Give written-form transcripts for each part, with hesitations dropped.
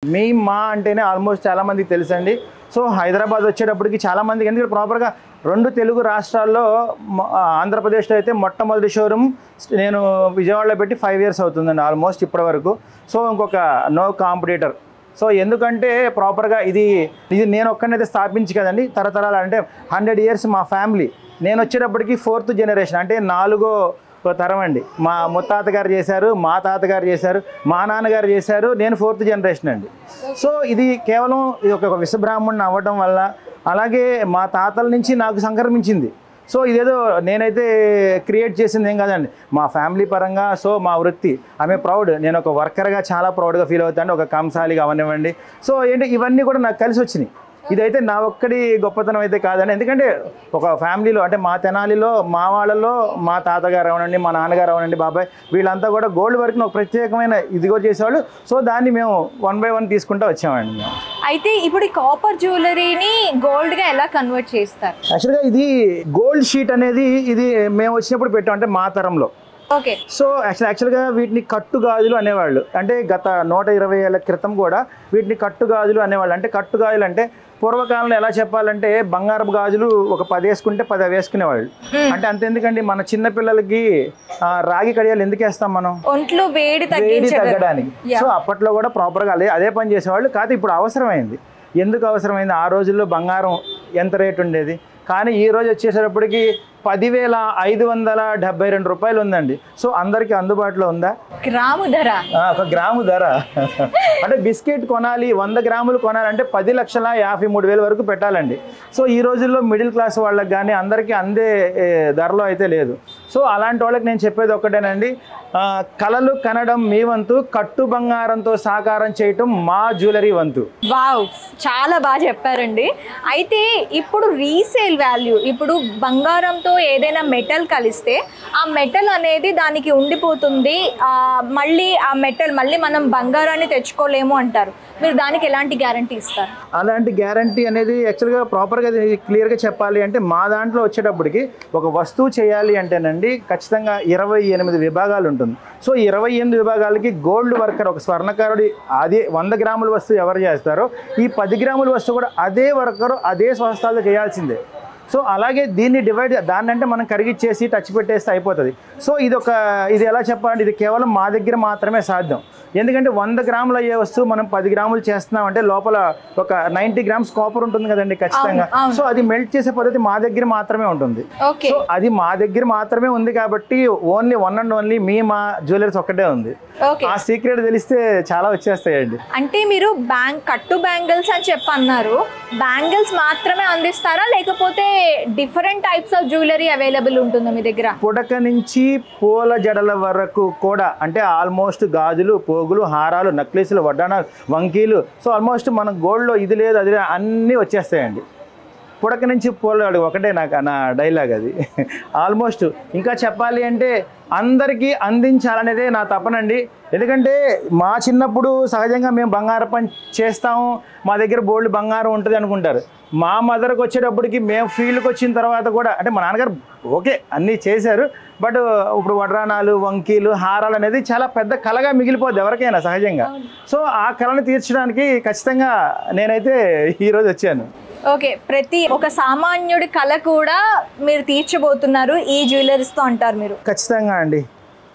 మీ మా అంటేనే ఆల్మోస్ట్ చాలామందికి తెలుసండి. సో హైదరాబాద్ వచ్చేటప్పటికి చాలామందికి, ఎందుకంటే ప్రాపర్గా 2 తెలుగు రాష్ట్రాల్లో ఆంధ్రప్రదేశ్లో అయితే మొట్టమొదటి షోరూమ్ నేను విజయవాడలో పెట్టి 5 years అవుతుందండి ఆల్మోస్ట్ ఇప్పటి వరకు. సో ఇంకొక నో కాంపిటీటర్. సో ఎందుకంటే ప్రాపర్గా ఇది నేను ఒక్కనైతే స్థాపించి కదండి, తరతరాలు అంటే 100 years మా ఫ్యామిలీ. నేను వచ్చేటప్పటికి 4th generation, అంటే 4వ తరం అండి. మా ముత్తాత గారు చేశారు, మా తాతగారు చేశారు, మా నాన్నగారు చేశారు, నేను 4th generation అండి. సో ఇది కేవలం ఇది ఒక విశ్వబ్రాహ్మణుని అవ్వడం వల్ల, అలాగే మా తాతల నుంచి నాకు సంక్రమించింది. సో ఇదేదో నేనైతే క్రియేట్ చేసింది ఏం కాదండి, మా ఫ్యామిలీ పరంగా. సో మా వృత్తి ఆమె ప్రౌడ్, నేను ఒక వర్కర్గా చాలా ప్రౌడ్గా ఫీల్ అవుతాను, ఒక కంసాలిగా అవనివ్వండి. సో ఏంటి ఇవన్నీ కూడా నాకు కలిసి వచ్చినాయి. ఇదైతే నా ఒక్కడి గొప్పతనం అయితే కాదండి, ఎందుకంటే ఒక ఫ్యామిలీలో అంటే మా తెనాలిలో మా వాళ్ళలో మా తాతగారు అవనండి, మా నాన్నగారు అవనండి, బాబాయ్ వీళ్ళంతా కూడా గోల్డ్ వర్క్ని ఒక ప్రత్యేకమైన ఇదిగో చేసేవాళ్ళు. సో దాన్ని మేము 1 by 1 తీసుకుంటూ వచ్చామండి మేము. అయితే ఇప్పుడు ఈ కాపర్ జ్యువెలరీని గోల్డ్గా ఎలా కన్వర్ట్ చేస్తారు? యాక్చువల్గా ఇది గోల్డ్ షీట్ అనేది ఇది మేము వచ్చినప్పుడు పెట్టాం, అంటే మా తరంలో. ఓకే. సో యాక్చువల్గా వీటిని కట్టు గాజులు అనేవాళ్ళు. అంటే గత 120 ఏళ్ల క్రితం కూడా వీటిని కట్టు గాజులు అనేవాళ్ళు. అంటే కట్టు గాజులు అంటే పూర్వకాలంలో ఎలా చెప్పాలంటే బంగారపు గాజులు ఒక 10 వేసుకుంటే 10 వేసుకునేవాళ్ళు. అంటే అంతెందుకండి, మన చిన్న పిల్లలకి రాగి కడియాలు ఎందుకు వేస్తాం మనం? ఒంట్లో వేడి తగ్గడానికి. సో అప్పట్లో కూడా ప్రాపర్గా అదే పని చేసేవాళ్ళు. కాదు ఇప్పుడు అవసరమైంది. ఎందుకు అవసరమైంది? ఆ రోజుల్లో బంగారం ఎంత రేటు ఉండేది, కానీ ఈ రోజు వచ్చేసేటప్పటికి 10,572 రూపాయలు ఉందండి. సో అందరికీ అందుబాటులో ఉందా? గ్రాము ధర, ఒక గ్రాము ధర. అంటే బిస్కెట్ కొనాలి, 100 గ్రాములు కొనాలంటే 10,53,000 వరకు పెట్టాలండి. సో ఈ రోజుల్లో మిడిల్ క్లాస్ వాళ్ళకి కానీ అందరికీ అందే ధరలో అయితే లేదు. సో అలాంటి వాళ్ళకి నేను చెప్పేది ఒక్కటేనండి, కలలు కనడం మీ వంతు, కట్టు బంగారంతో సాకారం చేయటం మా జ్యువెలరీ వంతు. వావ్, చాలా బాగా చెప్పారండి. అయితే ఇప్పుడు రీసేల్ వాల్యూ, ఇప్పుడు బంగారంతో ఏదైనా మెటల్ కలిస్తే ఆ మెటల్ అనేది దానికి ఉండిపోతుంది, మళ్ళీ ఆ మెటల్ మళ్ళీ మనం బంగారాన్ని తెచ్చుకోలేము అంటారు. మీరు దానికి ఎలాంటి గ్యారంటీ ఇస్తారు? అలాంటి గ్యారంటీ అనేది యాక్చువల్గా ప్రాపర్గా క్లియర్గా చెప్పాలి అంటే మా దాంట్లో వచ్చేటప్పటికి ఒక వస్తువు చేయాలి అంటేనండి ఖచ్చితంగా 28 విభాగాలు ఉంటుంది. సో 28 విభాగాలకి గోల్డ్ వర్కర్, ఒక స్వర్ణకారుడి అదే 100 గ్రాముల వస్తువు ఎవరు చేస్తారో ఈ 10 గ్రాముల వస్తువు కూడా అదే వర్కరు అదే స్వస్థాలు చేయాల్సిందే. సో అలాగే దీన్ని దాన్ని అంటే మనం కరిగిచ్చేసి టచ్ పెట్టేస్తే అయిపోతుంది. సో ఇది ఎలా చెప్పాలంటే ఇది కేవలం మా దగ్గర మాత్రమే సాధ్యం. ఎందుకంటే 100 గ్రాములు అయ్యే వస్తువు మనం 10 గ్రాములు చేస్తున్నాం అంటే లోపల ఒక 90 grams కాపర్ ఉంటుంది కదండి ఖచ్చితంగా. సో అది మెల్ట్ చేసే పద్ధతి మా దగ్గర మాత్రమే ఉంటుంది. సో అది మా దగ్గర మాత్రమే ఉంది కాబట్టి ఓన్లీ వన్ అండ్ ఓన్లీ మా జ్యువెలర్స్ ఒక్కటే ఉంది. ఆ సీక్రెట్ తెలిస్తే చాలా వచ్చేస్తాయండి. అంటే మీరు కట్టు బ్యాంగిల్స్ అని చెప్పన్నారు, బ్యాంగిల్స్ మాత్రమే అందిస్తారా లేకపోతే different types of jewellery available ఉంటుందా మీ దగ్గర? పుడక నుంచి పూల జడల వరకు కూడా, అంటే ఆల్మోస్ట్ గాజులు, పోగులు, హారాలు, నక్లీసులు, వడ్డానాలు, వంకీలు, సో ఆల్మోస్ట్ మన గోల్డ్లో ఇది లేదు అది లేదు అన్నీ వచ్చేస్తాయండి. పుడక నుంచి పూలడు ఒకటే నా డైలాగ్ అది. ఆల్మోస్ట్ ఇంకా చెప్పాలి అంటే అందరికీ అందించాలనేదే నా తపనండి. ఎందుకంటే మా చిన్నప్పుడు సహజంగా మేము బంగారం పని చేస్తాము, మా దగ్గర బోల్డ్ బంగారం ఉంటుంది అనుకుంటారు. మా మదర్కి వచ్చేటప్పటికి మేము ఫీల్డ్కి వచ్చిన తర్వాత కూడా, అంటే మా నాన్నగారు ఓకే అన్నీ చేశారు, బట్ ఇప్పుడు వడ్రానాలు, వంకీలు, హారాలు అనేది చాలా పెద్ద కళగా మిగిలిపోద్ది ఎవరికైనా సహజంగా. సో ఆ కళను తీర్చడానికి ఖచ్చితంగా నేనైతే ఈరోజు వచ్చాను. ఓకే, ప్రతి ఒక సామాన్యుడి కళ కూడా మీరు తీర్చబోతున్నారు ఈ జ్యువెలరీస్తో అంటారు మీరు? ఖచ్చితంగా అండి,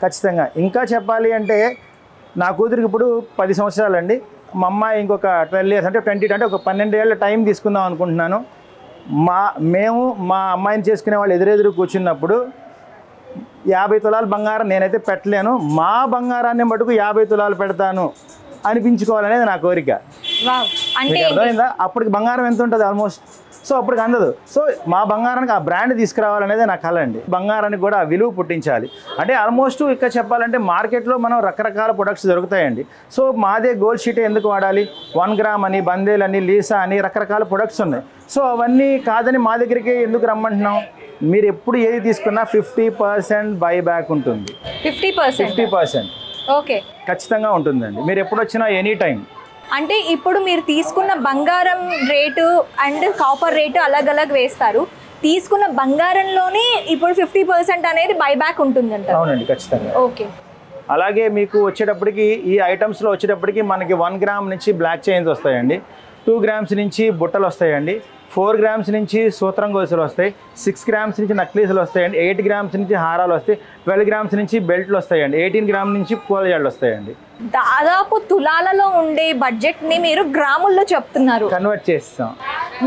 ఖచ్చితంగా. ఇంకా చెప్పాలి అంటే నా కూతురికి ఇప్పుడు 10 సంవత్సరాలండి, మా అమ్మాయి ఇంకొక 12 years అంటే 20 అంటే ఒక 12 ఏళ్ళ టైం తీసుకుందాం అనుకుంటున్నాను. మేము మా అమ్మాయిని చేసుకునే వాళ్ళు ఎదురెదురు కూర్చున్నప్పుడు 50 తులాలు బంగారం నేనైతే పెట్టలేను, మా బంగారాన్ని మటుకు 50 తులాలు పెడతాను అనిపించుకోవాలనేది నా కోరిక. అర్థమైందా? అప్పటికి బంగారం ఎంత ఉంటుంది ఆల్మోస్ట్, సో అప్పటికి అందదు. సో మా బంగారానికి ఆ బ్రాండ్ తీసుకురావాలనేది నా కళ అండి. బంగారానికి కూడా ఆ విలువ పుట్టించాలి. అంటే ఆల్మోస్ట్ ఇక్కడ చెప్పాలంటే మార్కెట్లో మనం రకరకాల ప్రొడక్ట్స్ దొరుకుతాయండి. సో మాదే గోల్డ్ షీటే ఎందుకు వాడాలి? 1 గ్రామ్ అని, బందేల్ అని, లీసా అని రకరకాల ప్రొడక్ట్స్ ఉన్నాయి. సో అవన్నీ కాదని మా దగ్గరికి ఎందుకు రమ్మంటున్నాం? మీరు ఎప్పుడు ఏది తీసుకున్నా 50% బైబ్యాక్ ఉంటుంది. 50% ఓకే ఖచ్చితంగా ఉంటుందండి. మీరు ఎప్పుడు వచ్చినా ఎనీ టైం. అంటే ఇప్పుడు మీరు తీసుకున్న బంగారం రేటు అండ్ కాపర్ రేటు అలాగ వేస్తారు, తీసుకున్న బంగారంలోనే ఇప్పుడు 50% అనేది బైబ్యాక్ ఉంటుందంట? అవునండి, ఖచ్చితంగా. ఓకే. అలాగే మీకు వచ్చేటప్పటికి ఈ ఐటమ్స్లో వచ్చేటప్పటికి మనకి 1 గ్రామ్ నుంచి బ్లాక్ చైన్స్ వస్తాయండి, 2 గ్రామ్స్ నుంచి బుట్టలు వస్తాయండి, 4 గ్రామ్స్ నుంచి సూత్రం గొలుసులు వస్తాయి, 6 గ్రామ్స్ నుంచి నక్లీసులు వస్తాయండి, 8 గ్రామ్స్ నుంచి హారాలు వస్తాయి, 12 గ్రామ్స్ నుంచి బెల్ట్లు వస్తాయండి, 18 గ్రామ్ నుంచి పూలజాళ్ళు వస్తాయండి. దాదాపు తులాలలో ఉండే బడ్జెట్ని మీరు గ్రాముల్లో చెప్తున్నారు, కన్వర్ట్ చేస్తాం.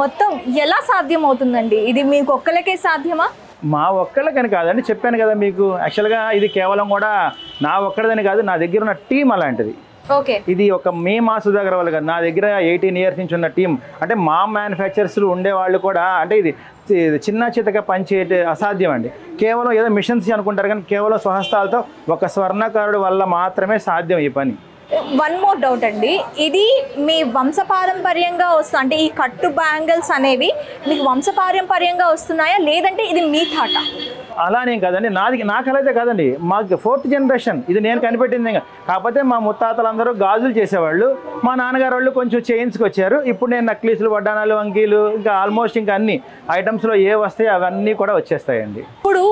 మొత్తం ఎలా సాధ్యం అవుతుందండి? ఇది మీకు ఒక్కలకే సాధ్యమా? మా ఒక్కళ్ళకని కాదండి, చెప్పాను కదా మీకు. యాక్చువల్గా ఇది కేవలం కూడా నా ఒక్కడిదని కాదు, నా దగ్గర ఉన్న టీం అలాంటిది. ఓకే, ఇది ఒక మా సుధాకర్ వాళ్ళు కాదు, నా దగ్గర 18 ఇయర్స్ నుంచి ఉన్న టీం. అంటే మా మ్యానుఫ్యాక్చరర్స్లు ఉండేవాళ్ళు కూడా, అంటే ఇది చిన్న చితక పనిచేయటే అసాధ్యం అండి. కేవలం ఏదో మిషన్స్ అనుకుంటారు, కానీ కేవలం స్వహస్తాలతో ఒక స్వర్ణకారుడు వల్ల మాత్రమే సాధ్యం ఈ పని. వన్ మోర్ డౌట్ అండి, ఇది మీ వంశపారంపర్యంగా వస్తుంది అంటే ఈ కట్టు బ్యాంగిల్స్ అనేవి మీకు వంశపారంపర్యంగా వస్తున్నాయా, లేదంటే ఇది మీ థాట? అలానేం కాదండి, నాకు అలా అయితే కాదండి, మాకు 4th జనరేషన్ ఇది నేను కనిపెట్టింది. కాకపోతే మా ముత్తాతలందరూ గాజులు చేసేవాళ్ళు, మా నాన్నగారు వాళ్ళు కొంచెం చైన్స్కి వచ్చారు. ఇప్పుడు నేను నక్లీసులు, వడ్డానాలు, వంకీలు, ఇంకా ఆల్మోస్ట్ ఇంకా అన్ని ఐటమ్స్లో ఏ వస్తాయి అవన్నీ కూడా వచ్చేస్తాయండి. ఇప్పుడు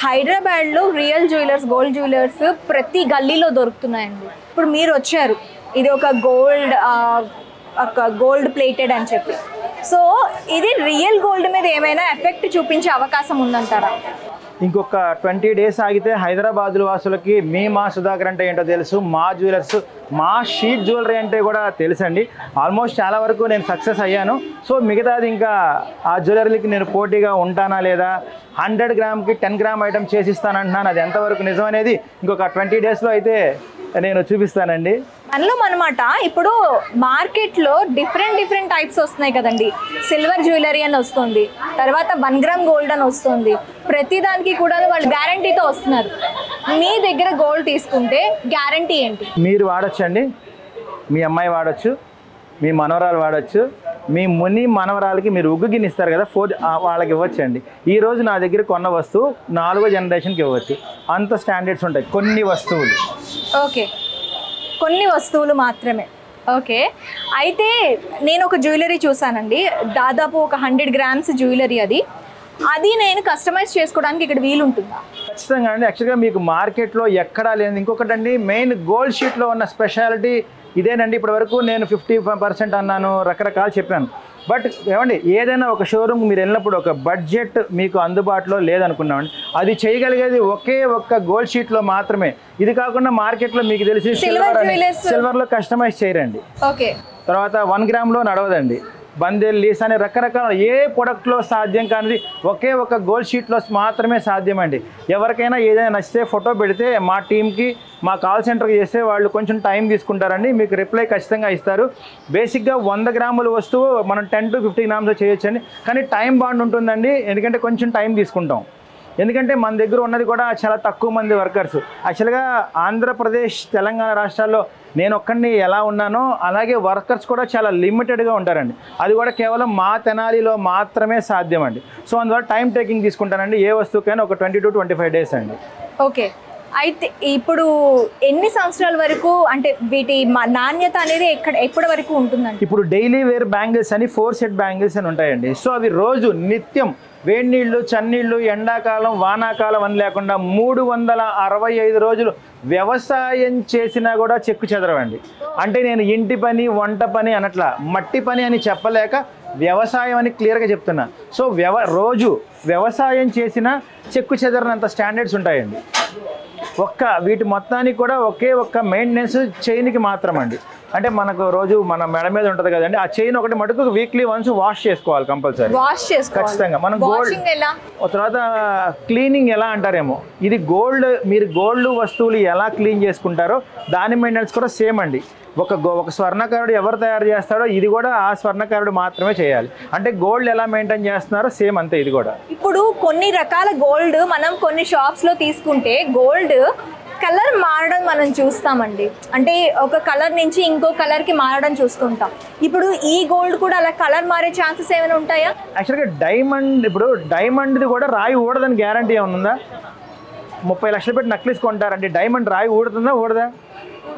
హైదరాబాద్లో రియల్ జ్యువెలర్స్, గోల్డ్ జ్యువెలర్స్ ప్రతి గల్లీలో దొరుకుతున్నాయండి. ఇప్పుడు మీరు వచ్చారు, ఇది ఒక గోల్డ్ ప్లేటెడ్ అని చెప్పి, సో ఇది రియల్ గోల్డ్ మీద ఏమైనా ఎఫెక్ట్ చూపించే అవకాశం ఉందంటారా? ఇంకొక 20 డేస్ ఆగితే హైదరాబాద్ వాసులకి మా సుధాకర్ అంటే ఏంటో తెలుసు, మా జ్యువెలర్స్, మా షీట్ జ్యువెలరీ అంటే కూడా తెలుసండి. ఆల్మోస్ట్ చాలా వరకు నేను సక్సెస్ అయ్యాను. సో మిగతాది ఇంకా ఆ జ్యువెలరీకి నేను పోటీగా ఉంటానా లేదా, 100 గ్రామ్కి 10 గ్రామ్ ఐటమ్ చేసిస్తానంటున్నాను. అది ఎంతవరకు నిజం అనేది ఇంకొక 20 డేస్లో అయితే నేను చూపిస్తానండి. మనలో అనమాట ఇప్పుడు మార్కెట్లో డిఫరెంట్ టైప్స్ వస్తున్నాయి కదండి. సిల్వర్ జ్యువెలరీ అని వస్తుంది, తర్వాత 1 గ్రామ్ గోల్డ్ అని వస్తుంది. ప్రతి దానికి కూడా వాళ్ళు గ్యారంటీతో వస్తున్నారు. మీ దగ్గర గోల్డ్ తీసుకుంటే గ్యారంటీ ఏంటి? మీరు వాడచ్చండి, మీ అమ్మాయి వాడచ్చు, మీ మనవరాలు వాడచ్చు, మీ మనవరాలకి మీరు ఉగ్గు గిన్నె ఇస్తారు కదా, వాళ్ళకి ఇవ్వచ్చండి. ఈరోజు నా దగ్గర కొన్న వస్తువు 4వ జనరేషన్కి ఇవ్వచ్చు. అంత స్టాండర్డ్స్ ఉంటాయి కొన్ని వస్తువులు. ఓకే, కొన్ని వస్తువులు మాత్రమే. ఓకే, అయితే నేను ఒక జ్యువెలరీ చూసానండి, దాదాపు ఒక 100 గ్రామ్స్ జ్యువెలరీ. అది నేను కస్టమైజ్ చేసుకోవడానికి ఇక్కడ వీలుంటుందా? ఖచ్చితంగా అండి. యాక్చువల్గా మీకు మార్కెట్లో ఎక్కడా లేదు. ఇంకొకటండి, మెయిన్ గోల్డ్ షీట్లో ఉన్న స్పెషాలిటీ ఇదేనండి. ఇప్పటి వరకు నేను 50% అన్నాను, రకరకాలు చెప్పాను. బట్ ఏమండి, ఏదైనా ఒక షోరూమ్ మీరు వెళ్ళినప్పుడు ఒక బడ్జెట్ మీకు అందుబాటులో లేదనుకున్నామండి, అది చేయగలిగేది ఒకే ఒక్క గోల్డ్ షీట్లో మాత్రమే. ఇది కాకుండా మార్కెట్లో మీకు తెలిసి సిల్వర్లో కస్టమైజ్ చేయరండి. ఓకే, తర్వాత 1 గ్రామ్లో నడవదండి. బందెల్, లీస్ అనే రకరకాల ఏ ప్రొడక్ట్లో సాధ్యం కానిది ఒకే ఒక గోల్డ్ షీట్లో మాత్రమే సాధ్యమండి. ఎవరికైనా ఏదైనా నచ్చితే ఫోటో పెడితే మా టీంకి, మా కాల్ సెంటర్కి చేస్తే వాళ్ళు కొంచెం టైం తీసుకుంటారండి, మీకు రిప్లై ఖచ్చితంగా ఇస్తారు. బేసిక్గా 100 గ్రాముల వస్తువు మనం 10 to 50 గ్రామ్స్ చేయొచ్చండి, కానీ టైం బాండ్ ఉంటుందండి. ఎందుకంటే కొంచెం టైం తీసుకుంటాం, ఎందుకంటే మన దగ్గర ఉన్నది కూడా చాలా తక్కువ మంది వర్కర్స్. యాక్చువల్గా ఆంధ్రప్రదేశ్, తెలంగాణ రాష్ట్రాల్లో నేను ఒక్కడిని ఎలా ఉన్నానో అలాగే వర్కర్స్ కూడా చాలా లిమిటెడ్గా ఉంటారండి. అది కూడా కేవలం మా తెనాలిలో మాత్రమే సాధ్యం అండి. సో అందువల్ల టైం టేకింగ్ తీసుకుంటానండి. ఏ వస్తువుకైనా ఒక 20 to 25 డేస్ అండి. ఓకే, అయితే ఇప్పుడు ఎన్ని సంవత్సరాల వరకు, అంటే వీటి నాణ్యత అనేది ఎప్పటి వరకు ఉంటుందండి? ఇప్పుడు డైలీ వేర్ బ్యాంగిల్స్ అని 4 సెట్ బ్యాంగిల్స్ అని ఉంటాయండి. సో అవి రోజు నిత్యం వేడి నీళ్ళు, చన్నీళ్ళు, ఎండాకాలం, వానాకాలం అని లేకుండా 365 రోజులు వ్యవసాయం చేసినా కూడా చెక్కు చెదరవండి. అంటే నేను ఇంటి పని, వంట పని అనట్లా, మట్టి పని అని చెప్పలేక వ్యవసాయం అని క్లియర్గా చెప్తున్నా. సో రోజు వ్యవసాయం చేసిన చెక్కు చెదరనంత స్టాండర్డ్స్ ఉంటాయండి. వీటి మొత్తానికి కూడా ఒకే ఒక్క మెయింటెనెన్స్ చైన్కి మాత్రం అండి. అంటే మనకు రోజు మన మెడ మీద ఉంటుంది కదండి, ఆ చైన్ ఒకటి మటుకు వీక్లీ వన్స్ వాష్ చేసుకోవాలి కంపల్సరీ. ఖచ్చితంగా మనం తర్వాత క్లీనింగ్ ఎలా అంటారేమో, ఇది గోల్డ్, మీరు గోల్డ్ వస్తువులు ఎలా క్లీన్ చేసుకుంటారో దాని మెయింటెనెన్స్ కూడా సేమ్ అండి. ఒక స్వర్ణకారుడు ఎవరు తయారు చేస్తాడో ఇది కూడా ఆ స్వర్ణకారుడు మాత్రమే చేయాలి. అంటే గోల్డ్ ఎలా మెయింటైన్ చేస్తున్నారో సేమ్ అంతే ఇది కూడా. ఇప్పుడు కొన్ని రకాల గోల్డ్ మనం కొన్ని షాప్స్లో తీసుకుంటే గోల్డ్ కలర్ మారడం మనం చూస్తామండి. అంటే ఒక కలర్ నుంచి ఇంకో కలర్కి మారడం చూస్తుంటాం. ఇప్పుడు ఈ గోల్డ్ కూడా అలా కలర్ మారే ఛాన్సెస్ ఏమైనా ఉంటాయా? యాక్చువల్గా డైమండ్ది కూడా రాయి ఊడదని గ్యారంటీ ఏమైనా ఉందా? 30 లక్షలు పెట్టి నక్లీస్ కొంటారండి, డైమండ్ రాయి ఊడుతుందా? ఊడదా?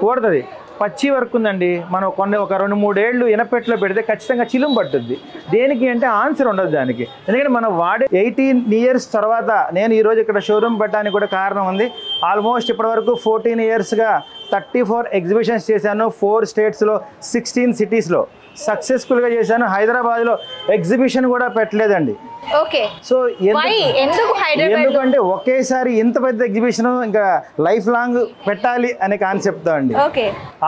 ఊడుతుంది. పచ్చి వర్క్ ఉందండి. మనం ఒక 2-3 ఏళ్ళు ఇనపెట్లో పెడితే ఖచ్చితంగా చిలుము పట్టుద్ది. దేనికి అంటే ఆన్సర్ ఉండదు దానికి. ఎందుకంటే మనం వాడే 18 ఇయర్స్ తర్వాత నేను ఈరోజు ఇక్కడ షోరూమ్ పెట్టడానికి కూడా కారణం ఉంది. ఆల్మోస్ట్ ఇప్పటివరకు 14 ఇయర్స్గా 34 ఎగ్జిబిషన్స్ చేశాను. 4 స్టేట్స్లో 16 సిటీస్లో సక్సెస్ఫుల్గా చేశాను. హైదరాబాద్లో ఎగ్జిబిషన్ కూడా పెట్టలేదండి. ఓకే. సో ఎందుకంటే ఒకేసారి ఇంత పెద్ద ఎగ్జిబిషన్ ఇంకా లైఫ్ లాంగ్ పెట్టాలి అనే కాన్సెప్ట్తో అండి.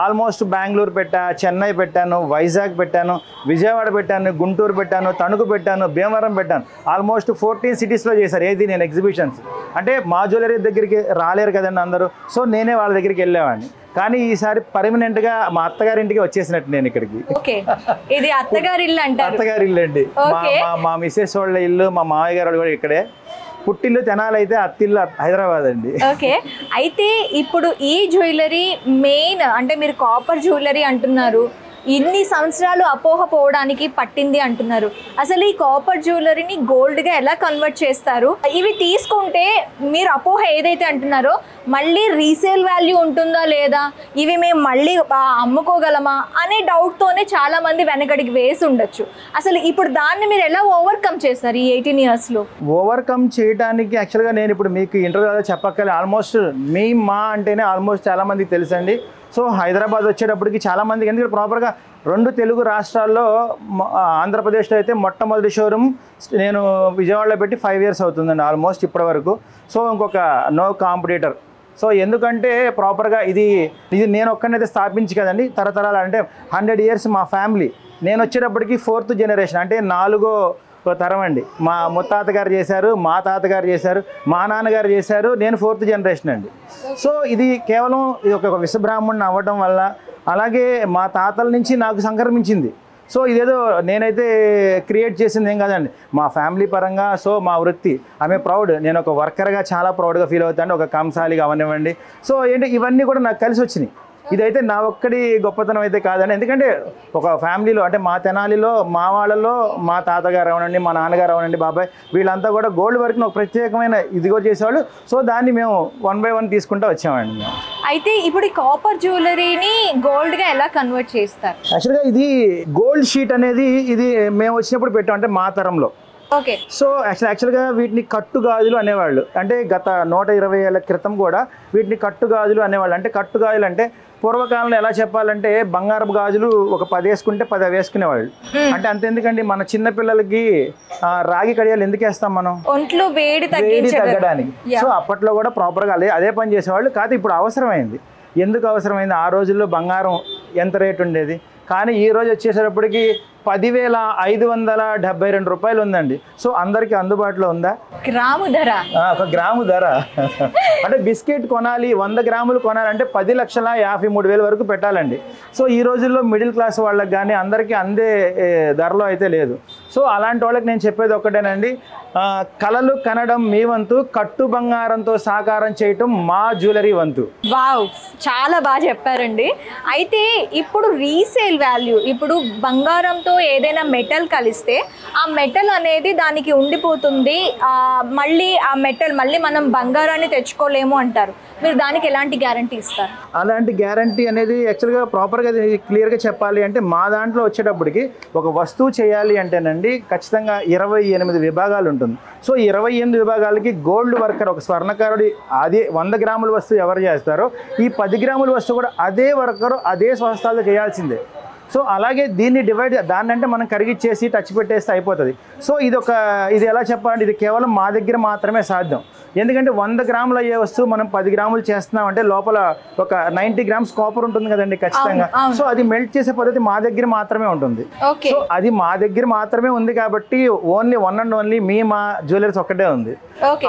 ఆల్మోస్ట్ బెంగళూరు పెట్టా, చెన్నై పెట్టాను, వైజాగ్ పెట్టాను, విజయవాడ పెట్టాను, గుంటూరు పెట్టాను, తణుకు పెట్టాను, భీమవరం పెట్టాను. ఆల్మోస్ట్ 14 సిటీస్లో చేశారు. ఏది నేను ఎగ్జిబిషన్స్ అంటే మా జ్యువెలరీ దగ్గరికి రాలేరు కదండి అందరూ. సో నేనే వాళ్ళ దగ్గరికి వెళ్ళేవాడిని. కానీ ఈసారి పర్మనెంట్గా మా అత్తగారింటికి వచ్చేసినట్టు నేను ఇక్కడికి. ఇది అత్తగారి ఇల్లు అంటారు. అత్తగారి ఇల్లు అండి. మా మిస్సెస్ వాళ్ళ ఇల్లు, మా మామయ్య గారు కూడా ఇక్కడే. పుట్టిల్లు తెనాలి అయితే అత్తిల్లు హైదరాబాద్ అండి. ఓకే. అయితే ఇప్పుడు ఈ జ్యువెలరీ మెయిన్ అంటే మీరు కాపర్ జ్యువెలరీ అంటున్నారు, ఇన్ని సంవత్సరాలు అపోహ పోవడానికి పట్టింది అంటున్నారు. అసలు ఈ కాపర్ జ్యువెలరీని గోల్డ్గా ఎలా కన్వర్ట్ చేస్తారు? ఇవి తీసుకుంటే మీరు అపోహ ఏదైతే అంటున్నారో మళ్ళీ రీసేల్ వాల్యూ ఉంటుందా లేదా, ఇవి మేము మళ్ళీ అమ్ముకోగలమా అనే డౌట్తోనే చాలామంది వెనకడికి వేసి ఉండొచ్చు. అసలు ఇప్పుడు దాన్ని మీరు ఎలా ఓవర్కమ్ చేస్తారు ఈ 18 ఇయర్స్లో? ఓవర్కమ్ చేయడానికి యాక్చువల్గా నేను ఇప్పుడు మీకు ఇంటర్వ్యూలో చెప్పక్కర్లేదు. ఆల్మోస్ట్ మా అంటేనే ఆల్మోస్ట్ చాలామందికి తెలుసండి. సో హైదరాబాద్ వచ్చేటప్పటికి చాలామందికి, ఎందుకంటే ప్రాపర్గా 2 తెలుగు రాష్ట్రాల్లో ఆంధ్రప్రదేశ్లో అయితే మొట్టమొదటి షోరూమ్ నేను విజయవాడలో పెట్టి 5 ఇయర్స్ అవుతుందండి ఆల్మోస్ట్ ఇప్పటి వరకు. సో ఇంకొక నో కాంపిటీటర్. సో ఎందుకంటే ప్రాపర్గా ఇది నేను ఒక్కనైతే స్థాపించి కదండి, తరతరాలు అంటే 100 ఇయర్స్ మా ఫ్యామిలీ. నేను వచ్చేటప్పటికి 4th జనరేషన్ అంటే 4వ తరం అండి. మా ముత్తాత గారు చేశారు, మా తాతగారు చేశారు, మా నాన్నగారు చేశారు, నేను 4th జనరేషన్ అండి. సో ఇది కేవలం ఇది ఒక విశ్వబ్రాహ్మణుని అవ్వడం వల్ల, అలాగే మా తాతల నుంచి నాకు సంక్రమించింది. సో ఇదేదో నేనైతే క్రియేట్ చేసింది ఏం కాదండి, మా ఫ్యామిలీ పరంగా. సో మా వృత్తి ఆమె ప్రౌడ్, నేను ఒక వర్కర్గా చాలా ప్రౌడ్గా ఫీల్ అవుతాను, ఒక కంసాలిగా అవనివ్వండి. సో ఏంటి ఇవన్నీ కూడా నాకు కలిసి వచ్చినాయి. ఇదైతే నా ఒక్కడి గొప్పతనం అయితే కాదండి. ఎందుకంటే ఒక ఫ్యామిలీలో అంటే మా తెనాలిలో మా వాళ్ళలో మా తాతగారు అవనండి, మా నాన్నగారు అవనండి, బాబాయ్ వీళ్ళంతా కూడా గోల్డ్ వర్క్ని ఒక ప్రత్యేకమైన ఇదిగో చేసేవాళ్ళు. సో దాన్ని మేము 1 by 1 తీసుకుంటూ వచ్చామండి మేము. అయితే ఇప్పుడు ఈ కాపర్ జ్యువెలరీని గోల్డ్గా ఎలా కన్వర్ట్ చేస్తారు? యాక్చువల్గా ఇది గోల్డ్ షీట్ అనేది ఇది మేము వచ్చినప్పుడు పెట్టాం, అంటే మా తరంలో. ఓకే. సో యాక్చువల్గా వీటిని కట్టుగాజులు అనేవాళ్ళు. అంటే గత 120 ఏళ్ల క్రితం కూడా వీటిని కట్టుగాజులు అనేవాళ్ళు. అంటే కట్టుగాజులు అంటే పూర్వకాలంలో ఎలా చెప్పాలంటే బంగారపు గాజులు ఒక 10 వేసుకుంటే 10 వేసుకునేవాళ్ళు. అంటే అంతెందుకండి, మన చిన్న పిల్లలకి రాగి కడియాలు ఎందుకు వేస్తాం మనం? ఒంట్లో వేడి తగ్గడానికి. సో అప్పట్లో కూడా ప్రాపర్గా అదే పని చేసేవాళ్ళు. కాదు ఇప్పుడు అవసరమైంది. ఎందుకు అవసరమైంది? ఆ రోజుల్లో బంగారం ఎంత రేటు ఉండేది, కానీ ఈ రోజు వచ్చేసేటప్పటికి 10,572 రూపాయలు ఉందండి. సో అందరికీ అందుబాటులో ఉందా? గ్రాము ధర, ఒక గ్రాము ధర. అంటే బిస్కెట్ కొనాలి, 100 గ్రాములు కొనాలంటే 10,53,000 వరకు పెట్టాలండి. సో ఈ రోజుల్లో మిడిల్ క్లాస్ వాళ్ళకి కానీ అందరికీ అందే ధరలో అయితే లేదు. సో అలాంటి వాళ్ళకి నేను చెప్పేది ఒక్కటేనండి, కలలు కనడం మీ వంతు, కట్టు బంగారంతో సాకారం చేయటం మా జ్యువెలరీ వంతు. వావ్, చాలా బాగా చెప్పారండి. అయితే ఇప్పుడు రీసేల్ వాల్యూ, ఇప్పుడు బంగారంతో ఏదైనా మెటల్ కలిస్తే ఆ మెటల్ అనేది దానికి ఉండిపోతుంది, మళ్ళీ ఆ మెటల్ మళ్ళీ మనం బంగారాన్ని తెచ్చుకోలేము అంటారు. మీరు దానికి ఎలాంటి గ్యారంటీ ఇస్తారు? అలాంటి గ్యారంటీ అనేది యాక్చువల్గా ప్రాపర్గా క్లియర్గా చెప్పాలి అంటే మా దాంట్లో వచ్చేటప్పటికి ఒక వస్తువు చేయాలి అంటేనండి ఖచ్చితంగా 28 విభాగాలు ఉంటుంది. సో 28 విభాగాలకి గోల్డ్ వర్కర్, ఒక స్వర్ణకారుడి అదే 100 గ్రాముల వస్తువు ఎవరు చేస్తారో ఈ 10 గ్రాముల వస్తువు కూడా అదే వర్కరు అదే సంస్థలో చేయాల్సిందే. సో అలాగే దీన్ని డివైడ్, దాన్ని అంటే మనం కరిగిచ్చేసి టచ్ పెట్టేస్తే అయిపోతుంది. సో ఇది ఎలా చెప్పాలంటే ఇది కేవలం మా దగ్గర మాత్రమే సాధ్యం. ఎందుకంటే 100 గ్రాములు అయ్యే వస్తువు మనం 10 గ్రాములు చేస్తున్నాం అంటే లోపల ఒక 90 గ్రామ్స్ కాపర్ ఉంటుంది కదండి ఖచ్చితంగా. సో అది మెల్ట్ చేసే పద్ధతి మా దగ్గర మాత్రమే ఉంటుంది. సో అది మా దగ్గర మాత్రమే ఉంది కాబట్టి ఓన్లీ 1 and only మా జ్యువెలరీస్ ఒక్కటే ఉంది.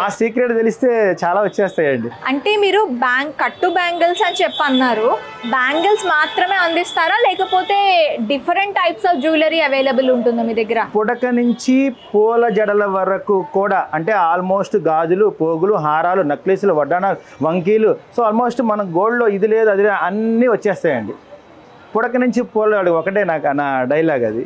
ఆ సీక్రెట్ తెలిస్తే చాలా వచ్చేస్తాయండి. అంటే మీరు కట్టు బ్యాంగిల్స్ అని చెప్పి అన్నారు, బ్యాంగిల్స్ మాత్రమే అందిస్తారా లేకపోతే different types of jewellery available ఉంటుందా మీ దగ్గర? పుడక నుంచి పూల జడల వరకు కూడా, అంటే ఆల్మోస్ట్ గాజులు, పోగులు, హారాలు, నక్లీసులు, వడ్డానాలు, వంకీలు, సో ఆల్మోస్ట్ మన గోల్డ్లో ఇది లేదు అది లేదు అన్నీ వచ్చేస్తాయండి. పుడక నుంచి పోలాడు ఒకటే నా డైలాగ్ అది.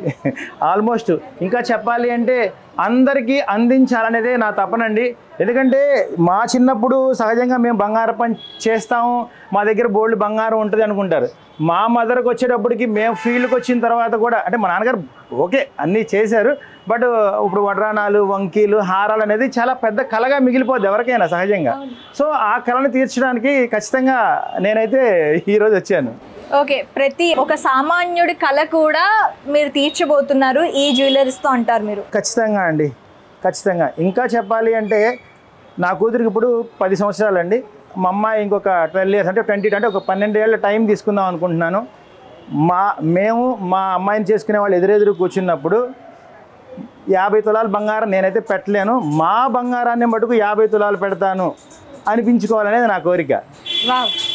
ఆల్మోస్ట్ ఇంకా చెప్పాలి అంటే అందరికీ అందించాలనేదే నా తపనండి. ఎందుకంటే మా చిన్నప్పుడు సహజంగా మేము బంగారం పని చేస్తాము, మా దగ్గర బోల్డ్ బంగారం ఉంటుంది అనుకుంటారు. మా మదర్కి వచ్చేటప్పటికి మేము ఫీల్డ్కి వచ్చిన తర్వాత కూడా అంటే మా నాన్నగారు ఓకే అన్నీ చేశారు, బట్ ఇప్పుడు వడ్రానాలు, వంకీలు, హారాలు అనేది చాలా పెద్ద కళగా మిగిలిపోద్ది ఎవరికైనా సహజంగా. సో ఆ కళను తీర్చడానికి ఖచ్చితంగా నేనైతే ఈరోజు వచ్చాను. ఓకే, ప్రతి ఒక సామాన్యుడి కళ కూడా మీరు తీర్చబోతున్నారు ఈ జ్యువెలరీస్తో అంటారు మీరు? ఖచ్చితంగా అండి, ఖచ్చితంగా. ఇంకా చెప్పాలి అంటే నా కూతురికి ఇప్పుడు 10 సంవత్సరాలండి. మా అమ్మాయి ఇంకొక 12 ఇయర్స్ అంటే 20 అంటే ఒక 12 ఏళ్ళ టైం తీసుకుందాం అనుకుంటున్నాను. మేము మా అమ్మాయిని చేసుకునే వాళ్ళు ఎదురెదురు కూర్చున్నప్పుడు 50 తులాలు బంగారం నేనైతే పెట్టలేను, మా బంగారాన్ని మటుకు 50 తులాలు పెడతాను అనిపించుకోవాలనేది నా కోరిక.